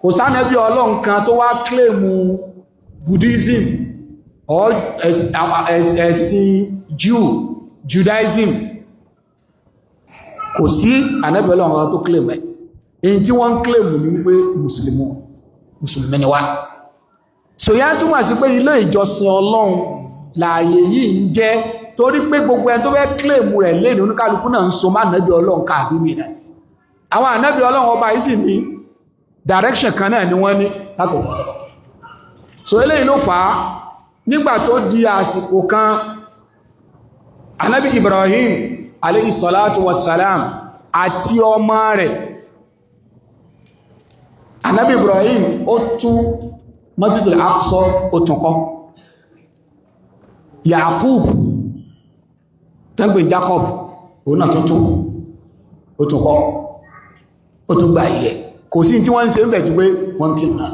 kò sánẹ́bí Ọlọ́run kan tó wá kílèmù Buddhism or ẹ̀sìn Judaism kò sí ànábì Ọlọ́run kan tó kílèmù ẹ̀ èyí tí wọ́n kílèmù ní wípé mùsùlùmí ni wá so yá túnmà sí pé ilé ìjọsìn Ọlọ́run láàyè yìí ń jẹ́ torí pé gbogbo ẹni tó fẹ́ kílèmù rẹ̀ lẹ́nu oníkálukú náà ń so má ànábì Ọlọ́run káàbí mìíràn àwọn ànábì Ọlọ́run ọba yìí sì ní direction kan náà ni wọ́n ní látọ̀wọ́ so eléyìí ló fà á nígbà tó di àsìkò kan ànábì Ibrahim alayhi salatu wassalam àti ọmọ rẹ̀ ànábì Ibrahim ó tún Masjidul Aqsa ó tún kọ́ Yaqub tẹ́gbẹ̀ Jacob òun náà tuntun ó tún kọ́ ó tún gbà yẹ kò sí tí wọ́n ń ṣe ń bẹ̀ jù pé wọ́n kí náà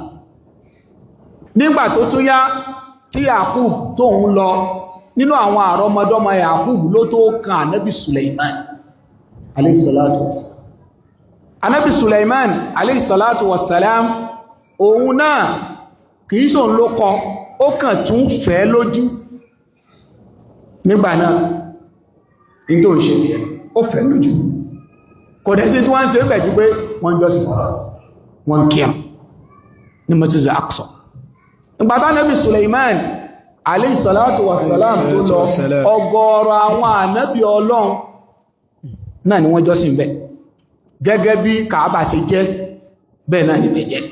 nígbà tó tún yá tí Yaqub tó ń lọ nínú àwọn àrọmọdọ́mọ Yaqub ló tó kan ànábì Suleiman alayhi salatu wassalam ànábì Suleiman alayhi salatu wassalam òun náà kìí sóun ló kọ ó kàn tún fẹ́ lójú nígbà náà ní tó ń ṣe ní ẹ̀ ó fẹ́ lójú kò dẹ̀ sí tí wọ́n ń ṣe bẹ̀jú pé wọ́n jọ́sìn wọ́n kí ẹm ní Masjidul Aqsa ìgbàtà Nábì Suleiman alayhi salatu wassalam tó lọ ọgọ́rọ̀ àwọn ànábì Ọlọ́run náà ni wọ́n jọ́sìn bẹ̀ gẹ́gẹ́ bí Kaaba ṣe jẹ́ bẹ́ẹ̀ náà ni bẹ̀ jẹ́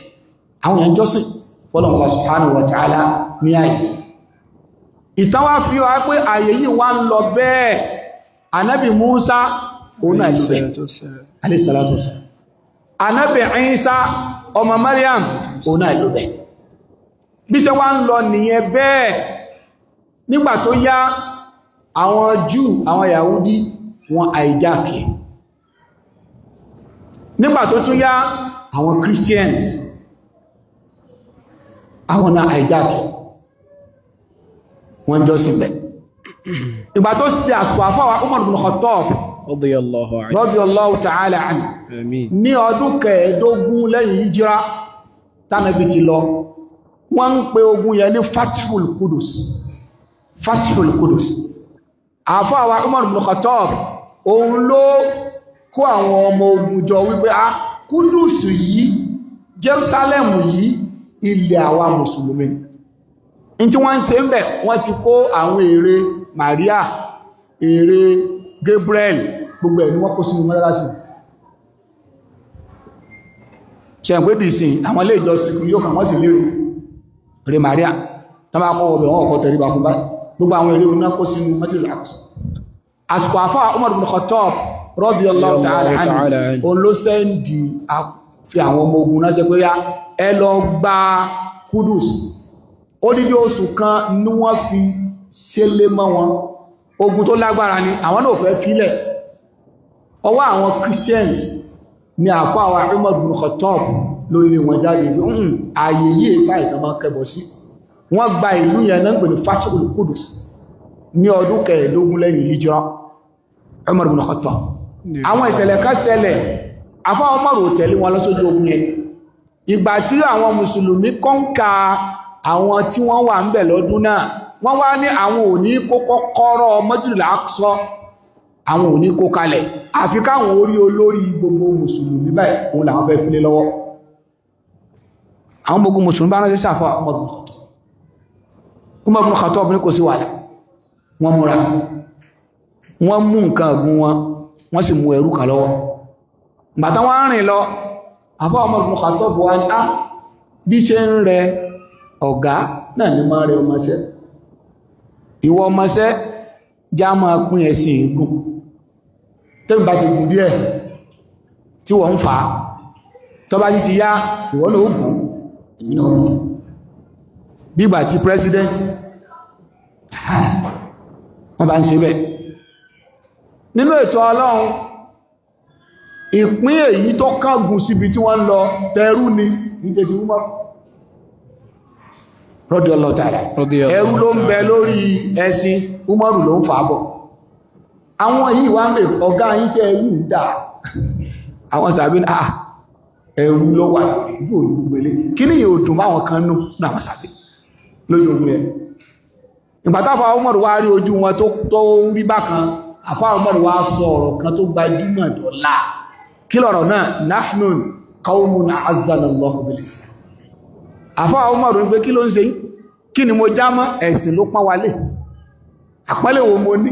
àwọn èèyàn jọ́sìn fọ́lọ́run subhanahu wa ta'ala ní ààyè ìtàn wá fi wá pé ààyè yìí wá ń lọ bẹ́ẹ̀ ànábì Musa òun náà ló bẹ̀ alayhi salatu wassalam ànábì Isa ọmọ Maryam òun náà ló bẹ̀ bí ṣe wá ń lọ nìyẹn bẹ́ẹ̀ nígbà tó yá àwọn Júù àwọn Yahudi wọn àìjáàkì nígbà tó tún yá àwọn Christians àwọn náà àìjáàkì wọ́n jọ́sìn bẹ̀ ìgbà tó sì àsìkò àfáwà Umar bin Khattab radiyallahu ta'ala anhu ní ọdún kẹẹ̀ẹ́dógún lẹ́yìn hijira tánàbí ti lọ wọ́n ń pe ogun yẹn ní Fathul Qudus àfáwà Umar bin Khattab òun ló kó àwọn ọmọ ogun jọ wípé Kudus yìí Jerusalem yìí ilẹ̀ àwa mùsùlùmí in tí wọ́n ń ṣe ń bẹ̀ wọ́n ti kó àwọn ère Maria ère Gabriel gbogbo ẹ̀ ni wọ́n kó sínú mọ́lásí ṣẹ̀gbẹ́dì sí àwọn ilé ìjọsìn yóò kàn wọ́n sì lérò ère Maria tán bá kọ́ ọbẹ̀ wọn ọ̀kọ́ tẹ̀ríba fún báyìí gbogbo àwọn ère oná kó sínú Masjidul Aqsa àsìkò àfá Umar bin Khattab radiyallahu ta'ala anhu olóṣẹ́ndì fi àwọn ọmọ ogun náà ṣe pé yá ẹ lọ gba Kudus odidi oṣù kan ní wọ́n fi ṣẹlé mọ́ wọn ogun tó lágbára ni àwọn náà fẹ́ fílẹ̀ ọwọ́ àwọn Christians ni àfáwà Umar bin Khattab lórí wọn jáde ààyè yìí sáà ìtàmà kẹbọ̀ sí wọ́n gba ìlú yẹn náà pẹ̀lú Fathul Qudus ní ọdún kẹẹ̀ẹ́dógún lẹ́yìn hijira Umar bin Khattab àwọn ìṣẹ̀lẹ̀ kan ṣẹlẹ̀ àfáwà Umar ò tẹ̀lé wọn lọ sójú ogun yẹn ìgbà tí àwọn mùsùlùmí kọ́ńkà àwọn tí wọ́n wà ń bẹ̀ lọ́dún náà wọ́n wá ní àwọn ò ní kó kọ́kọ́rọ́ Masjidul Aqsa àwọn ò ní kó kalẹ̀ àfi káwọn orí olórí gbogbo mùsùlùmí báyìí òun làwọn fẹ́ fi lé lọ́wọ́ àwọn gbogbo mùsùlùmí bá ránṣẹ́ sáfà Umar ibn Khattab ní kò sí wàhálà wọ́n múra wọ́n mú nǹkan ọ̀gùn wọn wọ́n sì mú ẹrú kan lọ́wọ́ gbàtà wọ́n rìn lọ àfá Umar ibn Khattab wá ní bí ṣe ń rẹ ọ̀gá náà ní máa rẹ ọmọṣẹ́ ìwọ ọmọṣẹ́ já máa pín ẹ̀sìn ìgùn tẹ́bí bá ti gùn díẹ̀ tí wọ́n ń fà á tọ́bá ti yá ìwọ́n ló gùn ìmìnà ọ̀rọ̀ bígbà tí president wọ́n bá ń ṣe bẹ́ẹ̀ nínú ètò Ọlọ́run ìpín èyí tó kángun síbi tí wọ́n lọ tẹrú ni níjẹ́ ti Umar radiyallahu ta'ala ẹrú ló ń bẹ lórí ẹṣin Umaru ló ń fàábọ̀ àwọn yìí wá ń bè ọ̀gá yìí tẹ́ ẹrú dà àwọn sàbí ẹrú ló wà ìlú olùgbèlé kí ní yóò dùn máwọn kan nú náà sàbí lójú ogun ẹ̀ ìgbàtàfà Umaru wá rí ojú wọn tó rí bákan àfá Umaru wá sọ ọ̀rọ̀ kan tó gbajúmọ̀ dọ́là kí lọ̀rọ̀ náà nahnu qawmun a'azzana Allahu bil Islam àfá Umaru ń pé kí ló ń ṣe kí ni mo já mọ́ ẹ̀sìn ló pọ́n wálé àpẹẹlẹ̀ wo mo ní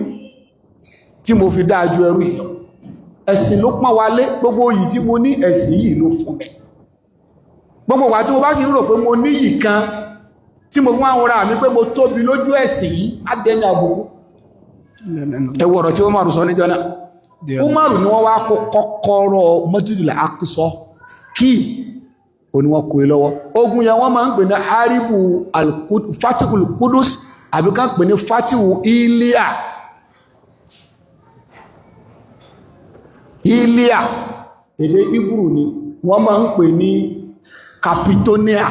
tí mo fi dájú ẹrú ìlọ ẹ̀sìn ló pọ́n wálé gbogbo yìí tí mo ní ẹ̀sìn yìí ló fún mi gbogbo wà tí mo bá sì rò pé mo ní yìí kan tí mo fún àwọn ará mi pé mo tóbi lójú ẹ̀sìn yìí á dẹni àbùkù ẹwọ̀rọ̀ tí Umaru sọ níjọ́ náà Umaru ni wọ́n wá kó kọ́kọ́rọ́ Masjidul Aqsa kí òní wọ́n kò lọ́wọ́ ogun yẹn wọ́n máa ń pè ní haribu fatihul Qudus àbí ká pè ní fatihu Iliya èdè Hebrew ni wọ́n máa ń pè ní Capitonia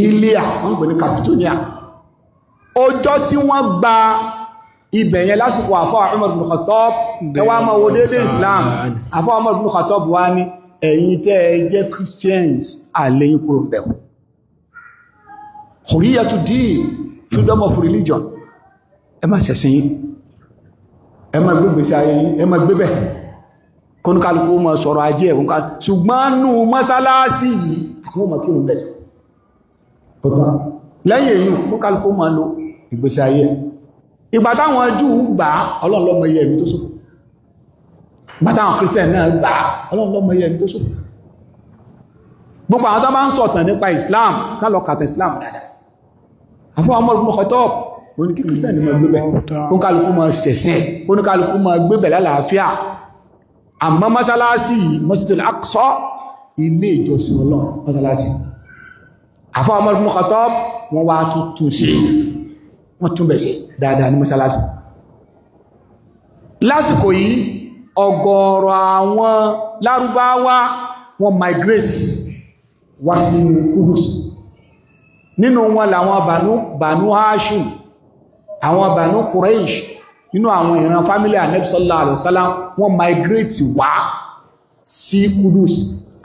Iliya wọ́n pè ní Capitonia ọjọ́ tí wọ́n gba ibẹ̀ yẹn lásìkò àfá Umar ibn Khattab ẹwà máa wo dédé Islam àfá Umar ibn Khattab wá ní ẹ̀yin tẹ́ ẹ jẹ́ Christians àlẹ́yìn kúrò bẹ̀rù hurriyatu din freedom of religion ẹ má ṣẹ̀sìn yìí ẹ má gbégbèsí ayé yìí ẹ má gbébẹ̀ kónúkálùkù mọ̀ sọ̀rọ̀ ajé ẹ̀kùn ká ṣùgbọ́n nù mọ́sálásí yìí àwọn ọmọ kí o bẹ̀rẹ̀ lẹ́yìn èyí kónúkálùkù mọ̀ lọ ìgbésí ayé ìgbà táwọn Júù gbà Ọlọ́run ló mọ iye ẹ̀mí tó ṣòfò ìgbà táwọn Christian náà gbà Ọlọ́run ló mọ iye ẹ̀mí tó ṣòfò gbogbo àwọn tó bá ń sọ̀tàn nípa Islam ká lọ kàtà Islam dáadáa àfọwọ́ Umar ibn Khattab oní kí Christian mọ̀ gbébẹ̀ kónúkálùkù mọ̀ ṣẹ̀sìn kónúkálùkù mọ̀ gbébẹ̀ lálàáfíà àmọ́ mọ́sálásí Masjidul Aqsa ilé ìjọsìn Ọlọ́run mọ́sálásí àfọwọ́ Umar ibn Khattab wọ́n wá tún sí wọ́n tún bẹ̀ sí dáadáa ní mọ́sálásí lásìkò yìí ọ̀gọ̀ọ̀rọ̀ àwọn lárúbáwá wọ́n migrate wá sí Kudus nínú wọn làwọn Banu Hashim àwọn Banu Quraysh nínú àwọn ìran family Ànábì sallallahu alaihi wasallam wọ́n migrate wá sí Kudus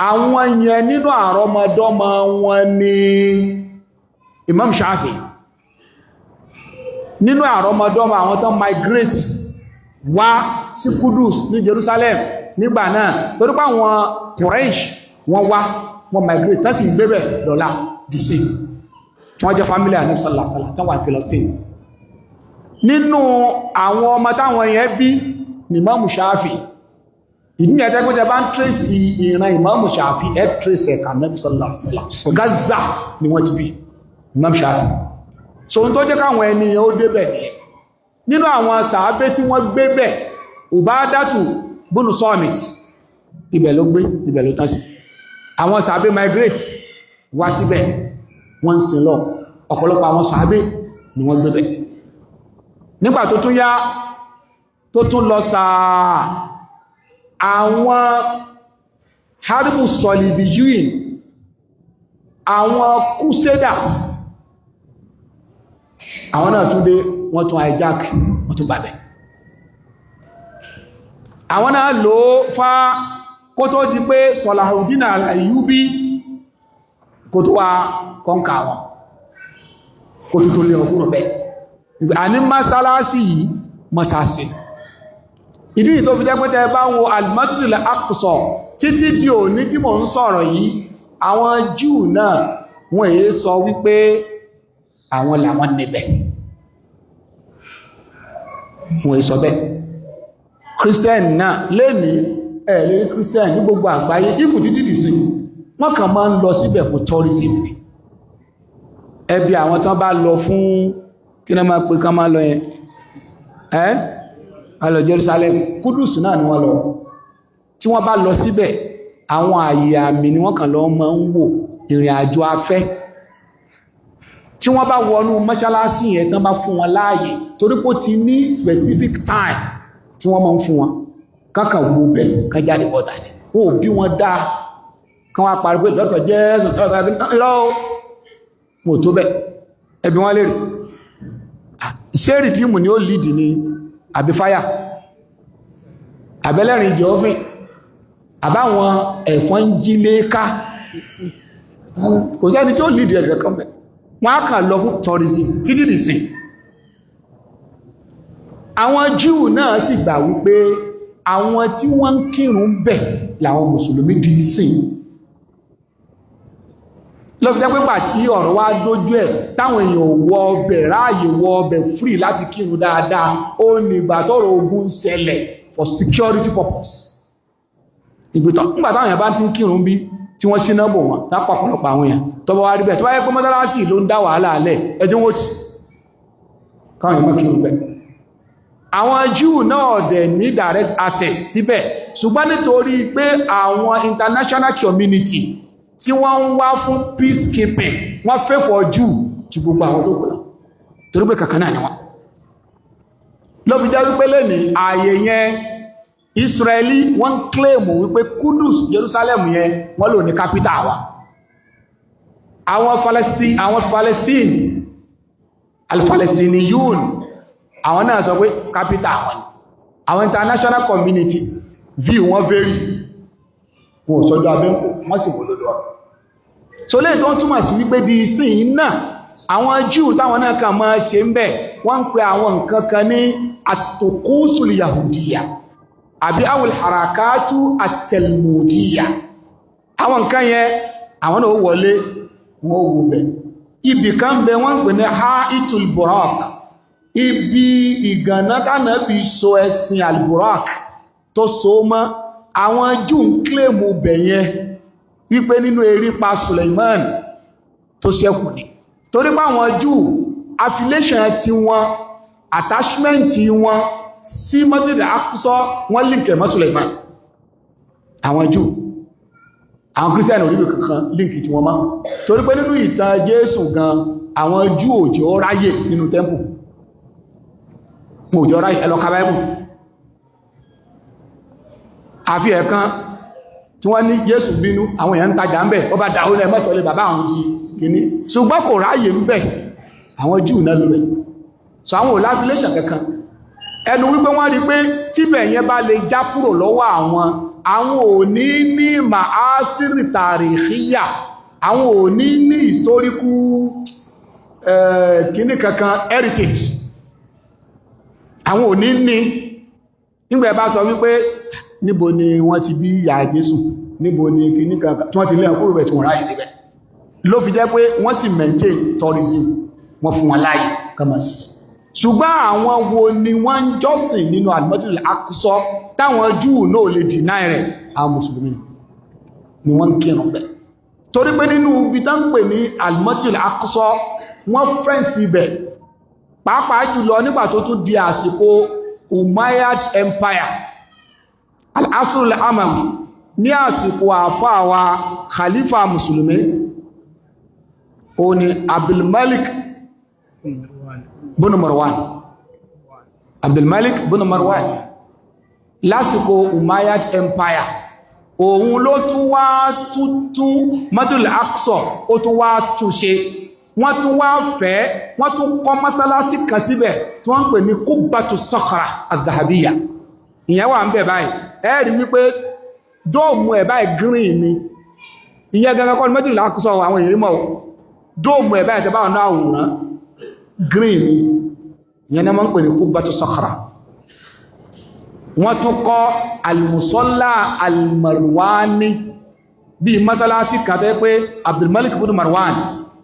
àwọn yẹn nínú àrọmọdọ́mọ wọn ni Imam Shafi nínú àrọmọdọ́mọ àwọn tán migrate wá sí Kudus ní Jerusalem nígbà náà torí pé àwọn Quraysh wọ́n migrate tán sì gbébẹ̀ lọ́la dc wọ́n jẹ́ family Ànábì sallallahu alaihi wasallam tán wà ní Palestine nínú àwọn ọmọ táwọn yẹn bí ni Imam Shafi ìdí ẹ̀tẹ́ pé tẹ́ bá ń tírèsì ìran Imam Shafi ẹ̀ tírèsì ẹ̀ka Ànábì sallallahu alaihi wasallam Gaza ni wọ́n ti bí Imam Shafi so n tó jẹ́ káwọn ènìyàn ó débẹ̀ nínú àwọn sàábé tí wọ́n gbé bẹ̀ Ubadatu bunu Samit ibẹ̀ ló gbé ibẹ̀ ló tán sí àwọn sàábé migrate wá síbẹ̀ wọ́n ń sin lọ ọ̀pọ̀lọpọ̀ àwọn sàábé ni wọ́n gbé bẹ̀ nígbà tó tún yá tó tún lọ sáà àwọn haribu solibiyuin àwọn crusaders àwọn náà tún dé wọ́n tún hijack wọ́n tún bàbẹ̀ àwọn náà lò fá kó tó di pé Salahuddin al-Ayyubi kó tó wá kọ́nkà wọn kó tó lè ọgbùrù bẹ́ àní mọ́sálásí yìí mọ́sáàsì ìdí tó fi jẹ́ pé tẹ́ bá wo al-Masjidul Aqsa títí di òní tí mò ń sọ̀rọ̀ yìí àwọn Júù náà wọ́n èé sọ wípé àwọn làwọn níbẹ̀ wọ́n èé sọ bẹ́ẹ̀ Christian náà lẹ́ni ẹ̀lẹ́ Christian ní gbogbo àgbáyé ibù títí dì sí wọ́n kàn máa ń lọ síbẹ̀ fún tourism ẹbí àwọn tán bá lọ fún kí náà máa pè kán máa lọ yẹn alọ Jerusalem Kudus náà ni wọ́n lọ tí wọ́n bá lọ síbẹ̀ àwọn àyè àmì ni wọ́n kàn lọ máa ń wò ìrìn àjò afẹ́ tí wọ́n bá wọnú mọ́ṣálásí yẹn tán bá fún wọn láàyè torí pé ó ti ní specific time tí wọ́n máa ń fún wọn kákan wo bẹ̀ kan jáde bọ́ta ni wọ́n ò bí wọn dá kan wá parí pé lọ́tọ̀ Jésù lọ́wọ́ mo tó bẹ́ ẹbí wọ́n lè rí ṣéèrì tí mù ní ó lìdì ní àbí fáyà àbẹ́lẹ́rin jẹ́ òfin àbáwọn ẹ̀fọn jí lé ká kò sẹ́ni tí ó lìdì ẹ̀rẹ̀ kan bẹ̀ wọ́n á kà lọ fún tourism títí dì sí àwọn Júù náà sì gbà wípé àwọn tí wọ́n ń kírun bẹ̀ làwọn mùsùlùmí di sìn lọ́fi jẹ́ pípà tí ọ̀rọ̀ wá dójú ẹ̀ táwọn èèyàn wọ ọbẹ̀ ráàyè wọ ọbẹ̀ free láti kírun dáadáa ó ní ìgbà tọ́rọ̀ ogun ń ṣẹlẹ̀ for security purpose ìgbìtọ̀ nígbà táwọn èèyàn bá ti ń kírun bí tí wọ́n ṣíná bò wọn lápá ọ̀pọ̀lọpọ̀ àwọn èèyàn tọ́bọ̀ wá rí bẹ́ẹ̀ tó bá yẹ pé mọ́sálásí ló ń dá wàhálà alẹ́ ẹjọ́ wọ́n ti káwọn èèyàn má kírun bẹ́ẹ̀ àwọn Júù náà dẹ̀ ní direct access síbẹ̀ ṣùgbọ́n nítorí pé àwọn international community tí wọ́n ń wá fún peacekeeping wọ́n fẹ́ fọ́ Júù ju gbogbo àwọn tó kùnà torí pé kankan náà ni wọ́n ló fi jẹ́ wípé lẹ́ni ààyè yẹn Israeli wọ́n claim wípé Kudus Jerusalem yẹn wọ́n lò ní capital wa àwọn Palestine al-Palestiniyun àwọn náà sọ pé capital wọn àwọn international community view wọn vary wọn sọ́jọ́ abẹ́kò wọ́n sì wòlòdó so lè tó ń túmọ̀ sí wípé bí ìsìn náà àwọn Júù táwọn náà kàn máa ṣe ń bẹ̀ wọ́n ń pe àwọn nǹkan kan ní àtòkúsùlù yahudiya àbí àwọn harakatu àtẹlmùdíyà àwọn nǹkan yẹn àwọn náà wọlé wọ́n wò bẹ̀ ibì kan bẹ wọ́n ń pè ní Ha'itul Burak ibi ìgànnátánà bí so ẹ̀sìn al-Burak tó so mọ́ àwọn Júù ń kílèmù bẹ̀yẹn wípé nínú erípa Suleiman tó ṣẹ́kù ní torí pé àwọn Júù affiliation ti wọn attachment ti wọn sí Masjid al-Aqsa wọ́n link mọ́ Suleiman àwọn Júù àwọn Christian orílẹ̀ kankan link tí wọ́n mọ́ torí pé nínú ìtàn Jésù gan àwọn Júù òjò ráyè nínú temple òjò ráyè ẹlọ́ka Bible àfi ẹ̀kan tí wọ́n ní Jésù bínú àwọn èèyàn ń tajà ń bẹ̀ ó bá dáhùn ẹmọ́tọ̀lẹ̀ bàbá àwọn di kìíní ṣùgbọ́n kò ráyè ń bẹ̀ àwọn Júù náà lórí so àwọn ò láfíléṣàn kankan ẹnu wípé wọ́n rí pé tíbẹ̀ yẹn bá lè já kúrò lọ́wọ́ àwọn ò ní ní ma'athiri tàríhíyà àwọn ò ní ní historical kìíní kankan heritage àwọn ò ní ní nígbà bá sọ wípé níbo ni wọ́n ti bí ìyá Jésù níbo ni kìíní kankan tí wọ́n ti lé ọkùnrin rẹ̀ tí wọ́n ráyè níbẹ̀ ló fi jẹ́ pé wọ́n sì maintain tourism wọ́n fún wọn láàyè kọmọ̀sí ṣùgbọ́n àwọn wo ni wọ́n ń jọ́sìn nínú al-Masjid al-Aqsa táwọn Júù náà lè deny rẹ̀ àwọn mùsùlùmí ni wọ́n ń kírun bẹ̀ torí pé nínú ibi tán pè ní al-Masjid al-Aqsa wọ́n fẹ́ǹsì ibẹ̀ pàápàá jùlọ nígbà tó tún di àsìkò Umayyad Empire al-Asr al-Amawi ní àsìkò àfáà wa khalifa mùsùlùmí ó ní Abdulmalik bin Marwan Abdulmalik bin Marwan lásìkò Umayyad Empire òun ló tún wá tún Masjid al-Aqsa ó tún wá tún ṣe wọ́n tún wá fẹ́ wọ́n tún kọ́ mọ́sálásí kan síbẹ̀ tí wọ́n ń pè ní Qubbatu Sakhra al-Dhahabiyya ìyẹn wà ń bẹ̀ báyìí ẹ rí wípé dóòmù ẹ̀ báyìí green ni ìyẹn gangan kọ́ ní Masjid al-Aqsa àwọn èèyàn mọ̀ dóòmù ẹ̀ báyìí tẹ́báwọn náà wòrán green ni ìyẹn náà máa ń pè ní Qubbatu Sakhra wọ́n tún kọ́ al-musalla al-marwani bí masalasi kan tẹ́ pé Abdulmalik ibn Marwan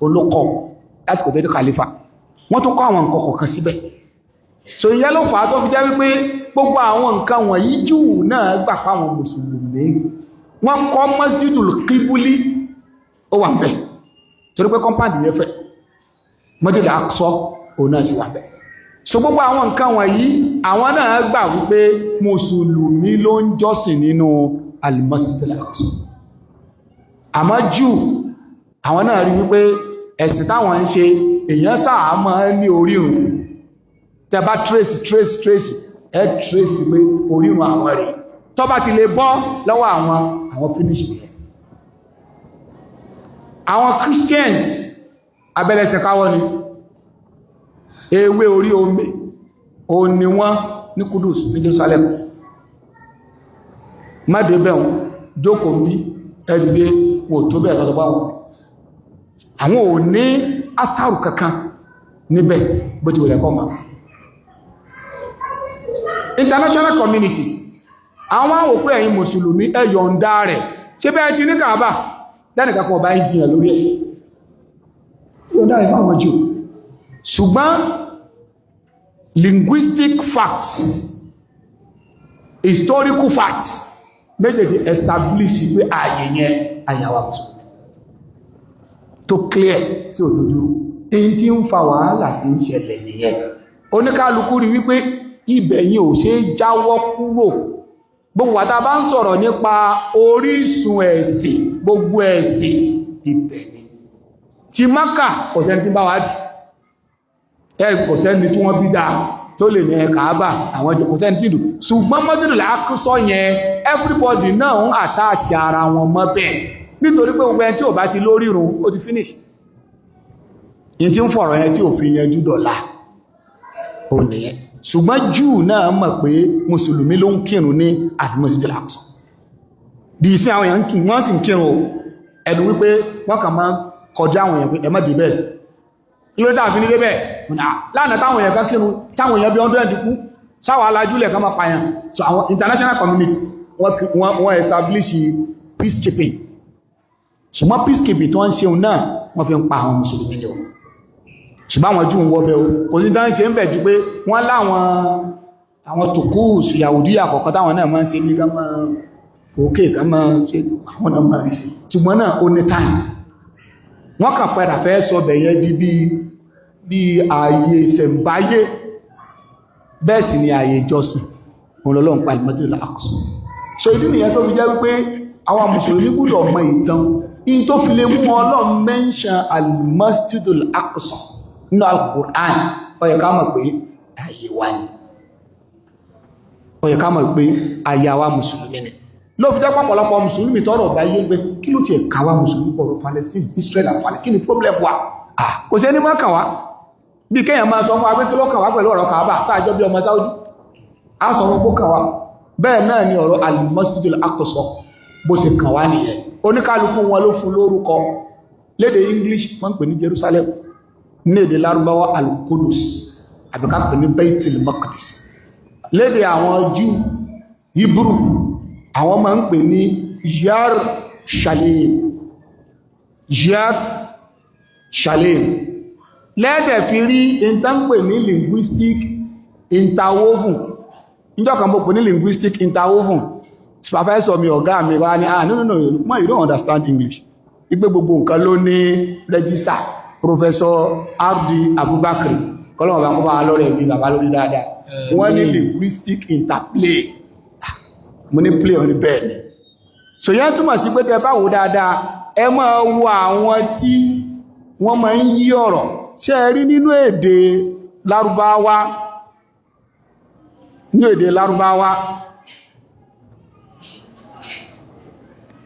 olókọ́ láti kò tẹ́ khalifa wọ́n tún kọ́ àwọn nǹkan kọ̀ọ̀kan síbẹ̀ so ìyẹn ló fà á tó fi jẹ́ wípé gbogbo àwọn nǹkan wọ̀nyí jù náà gbà páwọn mùsùlùmí wọ́n kọ́ masjidul qibuli ó wà bẹ́ẹ̀ torí pé kọ́mpáàdì yẹn fẹ́ masjidul aqsa òun náà sì wà bẹ́ẹ̀ so gbogbo àwọn nǹkan wọ̀nyí àwọn náà gbà wípé mùsùlùmí ló ń jọ́sìn nínú al-masjidul aqsa àmọ́ jù àwọn náà rí wípé ẹ̀sìn táwọn ń ṣe èèyàn sáà máa ní orírun tẹbá trace ẹ trace pé orírun àwọn rẹ̀ tó bá ti lè bọ́ lọ́wọ́ àwọn finish rẹ̀ àwọn Christians abẹ́lẹ̀ṣẹ̀ káwọ́ ni ewé orí omi o ni wọ́n ní Kudus ní Jerusalem mádébẹ̀un jókòó bí ẹgbẹ́ wò tó bẹ̀rẹ̀ tọ́tọ́ bá wọn àwọn ò ní atharu kankan níbẹ̀ bó ti wùlẹ̀ kọ́mà international communities àwọn àwọn òpé ẹ̀yin mùsùlùmí ẹ yọ̀ǹda rẹ̀ ṣe bẹ́ẹ̀ ti ní Kaaba lẹ́nìkàkọ̀ ọba ìjìyàn lórí ẹ̀ yọ̀ǹda rẹ̀ fáwọn jù ṣùgbọ́n linguistic facts historical facts méjèèjì establish pé ààyè yẹn àyàwó mùsùlùmí tó clear tí ò lójú èyí tí ń fa wàhálà tí ń ṣẹlẹ̀ nìyẹn oníkálukú rí wípé ibẹ̀ yìí ò ṣe jáwọ́ kúrò gbogbo àtà bá ń sọ̀rọ̀ nípa orísun ẹ̀sìn gbogbo ẹ̀sìn ibẹ̀ ni ti Mákà kò sẹ́ni tí bá wá dì ẹ̀rì kò sẹ́ni tí wọ́n bí dáa tó lè ní Káàbà àwọn ìjọ kò sẹ́ni tí dù ṣùgbọ́n Masjidul Aqsa yẹn everybody náà ń attach ara wọn mọ́ bẹ́ẹ̀ nítorí pé gbogbo ẹni tí ò bá ti lórírun ó ti finish in tí ń fọ̀rọ̀ yẹn tí ò fi yanjú dọ̀la ó nìyẹn ṣùgbọ́n Júù náà mọ̀ pé mùsùlùmí ló ń kírun ní àti Masjidul Aqsa di iṣẹ́ àwọn èèyàn wọ́n sì ń kírun ẹnu wípé wọ́n kàn máa kọjá àwọn èèyàn pé ẹ má dé bẹ́ẹ̀ ilé dàbí nílé bẹ́ẹ̀ lánàá táwọn èèyàn kan kírun táwọn èèyàn bí 100 kú sáwà alájúlẹ̀ kan máa pààyàn so àwọn international community wọ́n establish peacekeeping ṣùgbọ́n peacekeeping tó ń ṣeun náà wọ́n fi ń pa àwọn mùsùlùmí lọ ṣùgbọ́n àwọn Júù ń wọ́bẹ̀ o kò sí dán ṣe ń bẹ̀ jù pé wọ́n láwọn àwọn Turkus Yahudi àkọ́kọ́ táwọn náà máa ń ṣe ní ká máa fòókè ká máa ṣe àwọn náà máa rí sí ṣùgbọ́n náà ó ní time wọ́n kàn padà fẹ́ sọ bẹ̀yẹ di bí ààyè ìṣẹ̀mbáyé bẹ́ẹ̀ sì ni ààyè ìjọsìn Ọlọ́run pa Masjidul Aqsa so ìdí nìyẹn tó fi jẹ́ wípé àwọn mùsùlùmí gbọ́dọ̀ mọ ìtàn in tó fi lè mú Ọlọ́run mention al-Masjidul Aqsa nínú al-Qur'an ó yẹ ká mọ̀ pé ààyè wa ni ó yẹ ká mọ̀ pé ààyè àwa mùsùlùmí ni ló fi jẹ́ pọ̀pọ̀lọpọ̀ mùsùlùmí tọ́rọ̀ bá yé gbé kí ló ti ẹ̀kàwà mùsùlùmí pọ̀rọ̀ Palestine Israel and Palestine kí ni problem wa kò sí ẹni mọ́ kàwá bí kéèyàn máa sọ fún agbé kí ló kàwá pẹ̀lú ọ̀rọ̀ Kaaba sáàjọ́ bí ọmọ Saudi a sọ wọn kó kàwá bẹ́ẹ̀ náà ni ọ̀rọ̀ al-Masjidul Aqsa bó ṣe kàwá nìyẹn oníkálukú wọn ló fún lórúkọ lédè English wọ́n pè ní Jerusalem ní èdè Lárúbáwá al-Qudus àbíká pè ní Baitul Maqdis lédè àwọn Júù Hebrew àwọn máa ń pè ní Jerusalem lẹ́ẹ̀dẹ̀ fi rí ìntánpè ní linguistic interwoven níjọ́kan mo pè ní linguistic interwoven professor mi ọ̀gá mi wá ní no you don't understand English ipé gbogbo nǹkan ló ní register Professor R.D. Abubakar kọ́lọ̀wọ̀n bá kọ́ bá lọ́rẹ̀ mi bàbá lórí dáadáa wọ́n ní linguistic interplay mo ní play on the bed so yẹn túmọ̀ sí pé tẹ bá wò dáadáa ẹ máa wo àwọn tí wọ́n máa ń yí ọ̀rọ̀ ṣe rí nínú èdè Lárúbáwá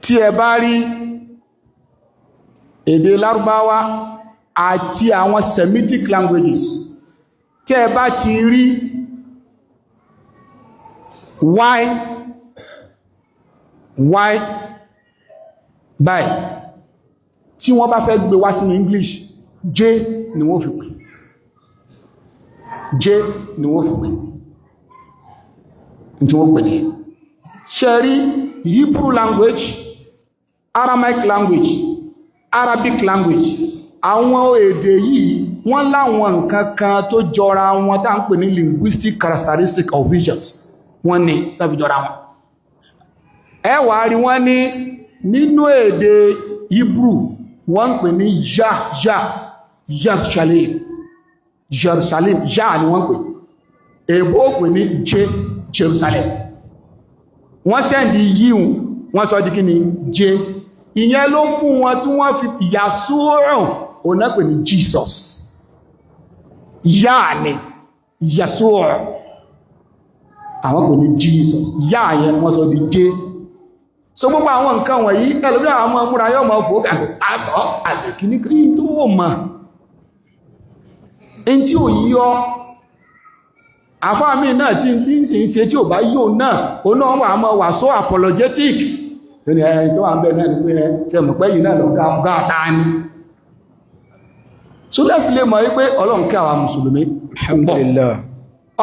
tí ẹ bá rí èdè Lárúbáwá àti àwọn Semitic languages tí ẹ bá ti rí why báyìí tí wọ́n bá fẹ́ gbé wá sínú English j ni wọ́n fi pè tí wọ́n pè ní ṣẹ́rí Hebrew language, Aramaic language, Arabic language, àwọn èdè yìí wọ́n láwọn nǹkan kan tó jọra wọn tá ń pè ní linguistic characteristic of regions wọ́n ní tàbí jọra wọn. ẹ wá rí wọ́n ní nínú èdè Hebrew wọ́n ń pè ní Jerusalem ni wọ́n pè, èbó pè ní Jerusalem, wọ́n sẹ́ndì yíò wọ́n sọ di kí ni jẹ́, ìyẹn ló mú wọn tí wọ́n fi Yasuo ọ̀nà pè ní Jesus, ni Yasuo àwọn pè ní Jesus, yẹn wọ́n sọ di jẹ́. So gbogbo àwọn nǹkan wọ̀nyí ẹlòmí àwọn ọmọ múra yọ́ mọ̀ fòókà àtọ́ àlèkìníkì tó wò mọ̀ in tí ò yíọ́ àfáàmì náà tí ń sì ń ṣe tí ò bá yíò náà ó náà wà mọ́ wà so apologetic ní ẹ̀yìn tó wà ń bẹ̀ náà ní pé ṣe mọ̀ pẹ́ yìí náà lọ́gá ọ̀gá ní so lẹ́fì lè mọ̀ wípé Ọlọ́run kí àwa mùsùlùmí alhamdulillah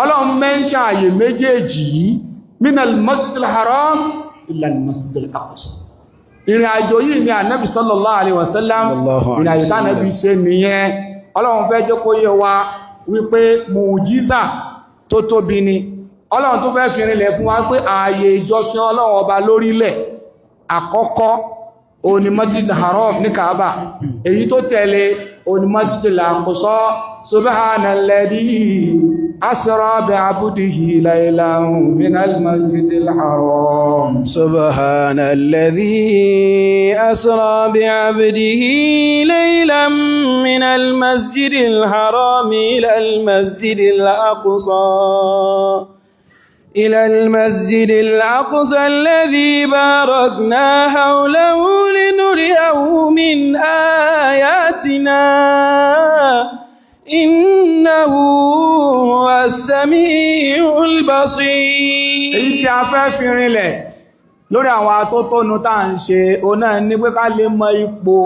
Ọlọ́run mẹ́ńṣà àyè méjèèjì yìí minal masjidil haram ila al-masjid al-aqsa. ìrìn àjò yìí ni ànábì sallallahu alaihi wasallam ìrìn àjò tí ànábì ṣe nìyẹn. Ọlọ́run fẹ́ jẹ́ kó yé wa wípé mùjíza tó tóbi ni. Ọlọ́run tó fẹ́ fi rinlẹ̀ fún wa pé ààyè ìjọsìn Ọlọ́run ọba lórílẹ̀ àkọ́kọ́ òní masjid al-haram ní Kaaba, èyí tó tẹ̀lé òní masjid al-aqsa. subhanalladhi أسرى بعبده ليلا من المسجد الحرام سبحان الذي أسرى بعبده ليلا من المسجد الحرام إلى المسجد الأقصى الذي باركنا حوله لنريه من آياتنا إنه هو السميع البصير. èyí tí a fẹ́ fi rinlẹ̀ lórí àwọn atótónu tá ń ṣe ọ̀nà ní pé ká lè mọ ipò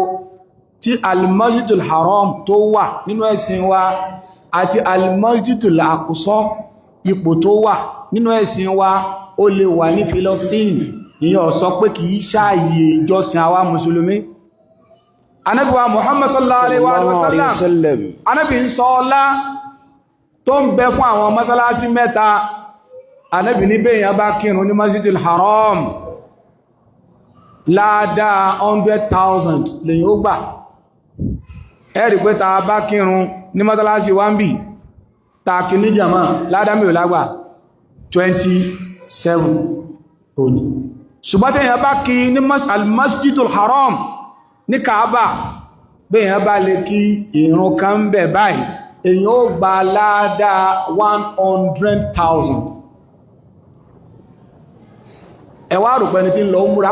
tí al-Masjidul Haram tó wà nínú ẹ̀sìn wa àti al-Masjidul Aqsa ipò tó wà nínú ẹ̀sìn wa. ó lè wà ní Philistine, ìyẹn ò sọ pé kìí ṣààyè ìjọsìn àwa mùsùlùmí. Ànábì wa Muhammad sallallahu alaihi wasallam Ànábì ń sọ ọlá tó ń bẹ fún àwọn mọ́sálásí mẹ́ta. Ànábì ní bẹ́yàn bá kírun ní Masjidil Haram láàdáa 100,000 lèyìn ó gbà. ẹ̀rì pé ta bá kírun ní mọ́sálásí wáńbì tààkì ní jàmá láàdá mi ò lágbà 27 òní. ṣùgbọ́n tẹ́yàn bá kí ní Masjidil Haram ní Kaaba bẹ́yàn bá lè kí ìrun kan ń bẹ̀ báyìí èyàn ó gba láàdáa 100,000. ẹwà rò pẹ́ni tí ń lọ múra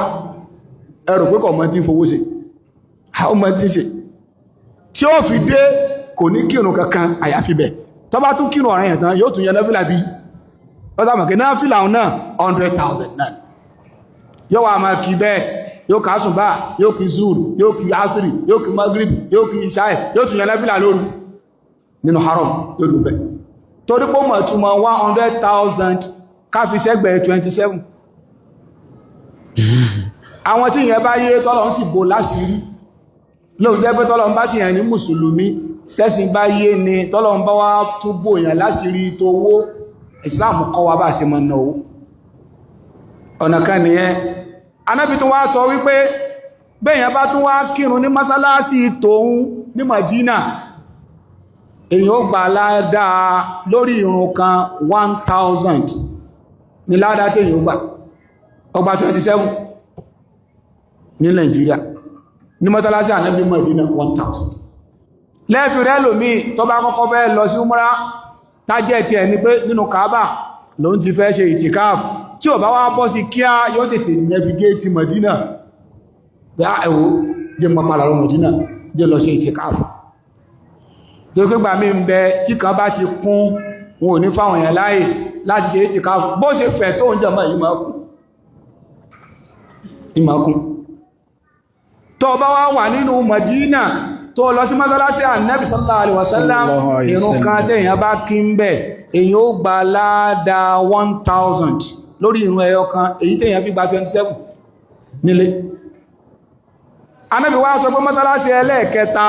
ẹrù pé kọ̀ mọ́ tí ń fowó ṣe àwọn mọ́ tí ń ṣe tí ó fi dé kò ní kírun kankan àyàfi bẹ̀ tó bá tún kírun ọ̀rẹ́ ẹ̀tàn yóò tún yẹ náfílà bí ọ́sàmọ̀kẹ́ náfílà náà 100,000 náà yóò wà máa kí bẹ́ẹ̀ yóò ká àsùnbá yóò kí zuru yóò kí asiri yóò kí magrib yóò kí ìṣáì yóò tún yẹ náfílà lóru nínú haram yóò dùn bẹ́ẹ̀ torí pé mọ̀ túnmọ̀ 100,000 káfí sẹ́gbẹ̀ẹ́ 27. àwọn tí ìyẹn bá yé tọ́lọ̀ ń sì bò láṣìírí lóòrùn jẹ́ pé tọ́lọ̀ ń bá sì yẹn ní mùsùlùmí tẹ́sìn bá yé ni tọ́lọ̀ ń bá wá tún bò yẹn láṣìírí tó wó Islam kọ́ wa bá ṣe mọ́ náà ọ̀nà kan nìyẹn. Ànábì tó wá sọ wípé bẹ́yẹn bá tún wá kírun ní mọ́sálásí tóun ní Madina èyàn ó gbà ládàá lórí ìrun kan 1,000 ní ládàá tí èyàn ó gbà ọgbà 27 ní Nàìjíríà ní mọ́sálásí Ànábì Madina 1,000. lẹ́fì rẹ̀ lòmí tó bá kọ́kọ́ fẹ́ lọ sí umra tájẹ́ ti ẹ̀ ní pé nínú Kaaba ló ń ti fẹ́ ṣe ìtìkáàfù tí ò bá wá bọ́ sí kíá yóò tètè navigate Madina bá ẹ̀wò jẹ́ mọ́ pàlàrọ Madina jẹ́ lọ ṣe ìtìkáàfù. tó gbígbà mí ń bẹ tí kan bá ti kún wọn ò ní fáwọn èèyàn láàyè láti ṣe ìtìkáàfù bó ṣe fẹ̀ tó ń jẹmọ́ ìmọ̀kún. tó bá wá wà nínú Madina tó lọ sí mọ́sálásí Ànábì sallallahu alaihi wasallam ìrun kan tẹ́yàn bá kí ń bẹ̀ èyàn ó gba láàdá 1,000 lórí ìrun ẹyọ kan èyí tèyàn fi gba 27 nílé Ànábì wá sọ pé mọ́sálásí ẹlẹ́ẹ̀kẹta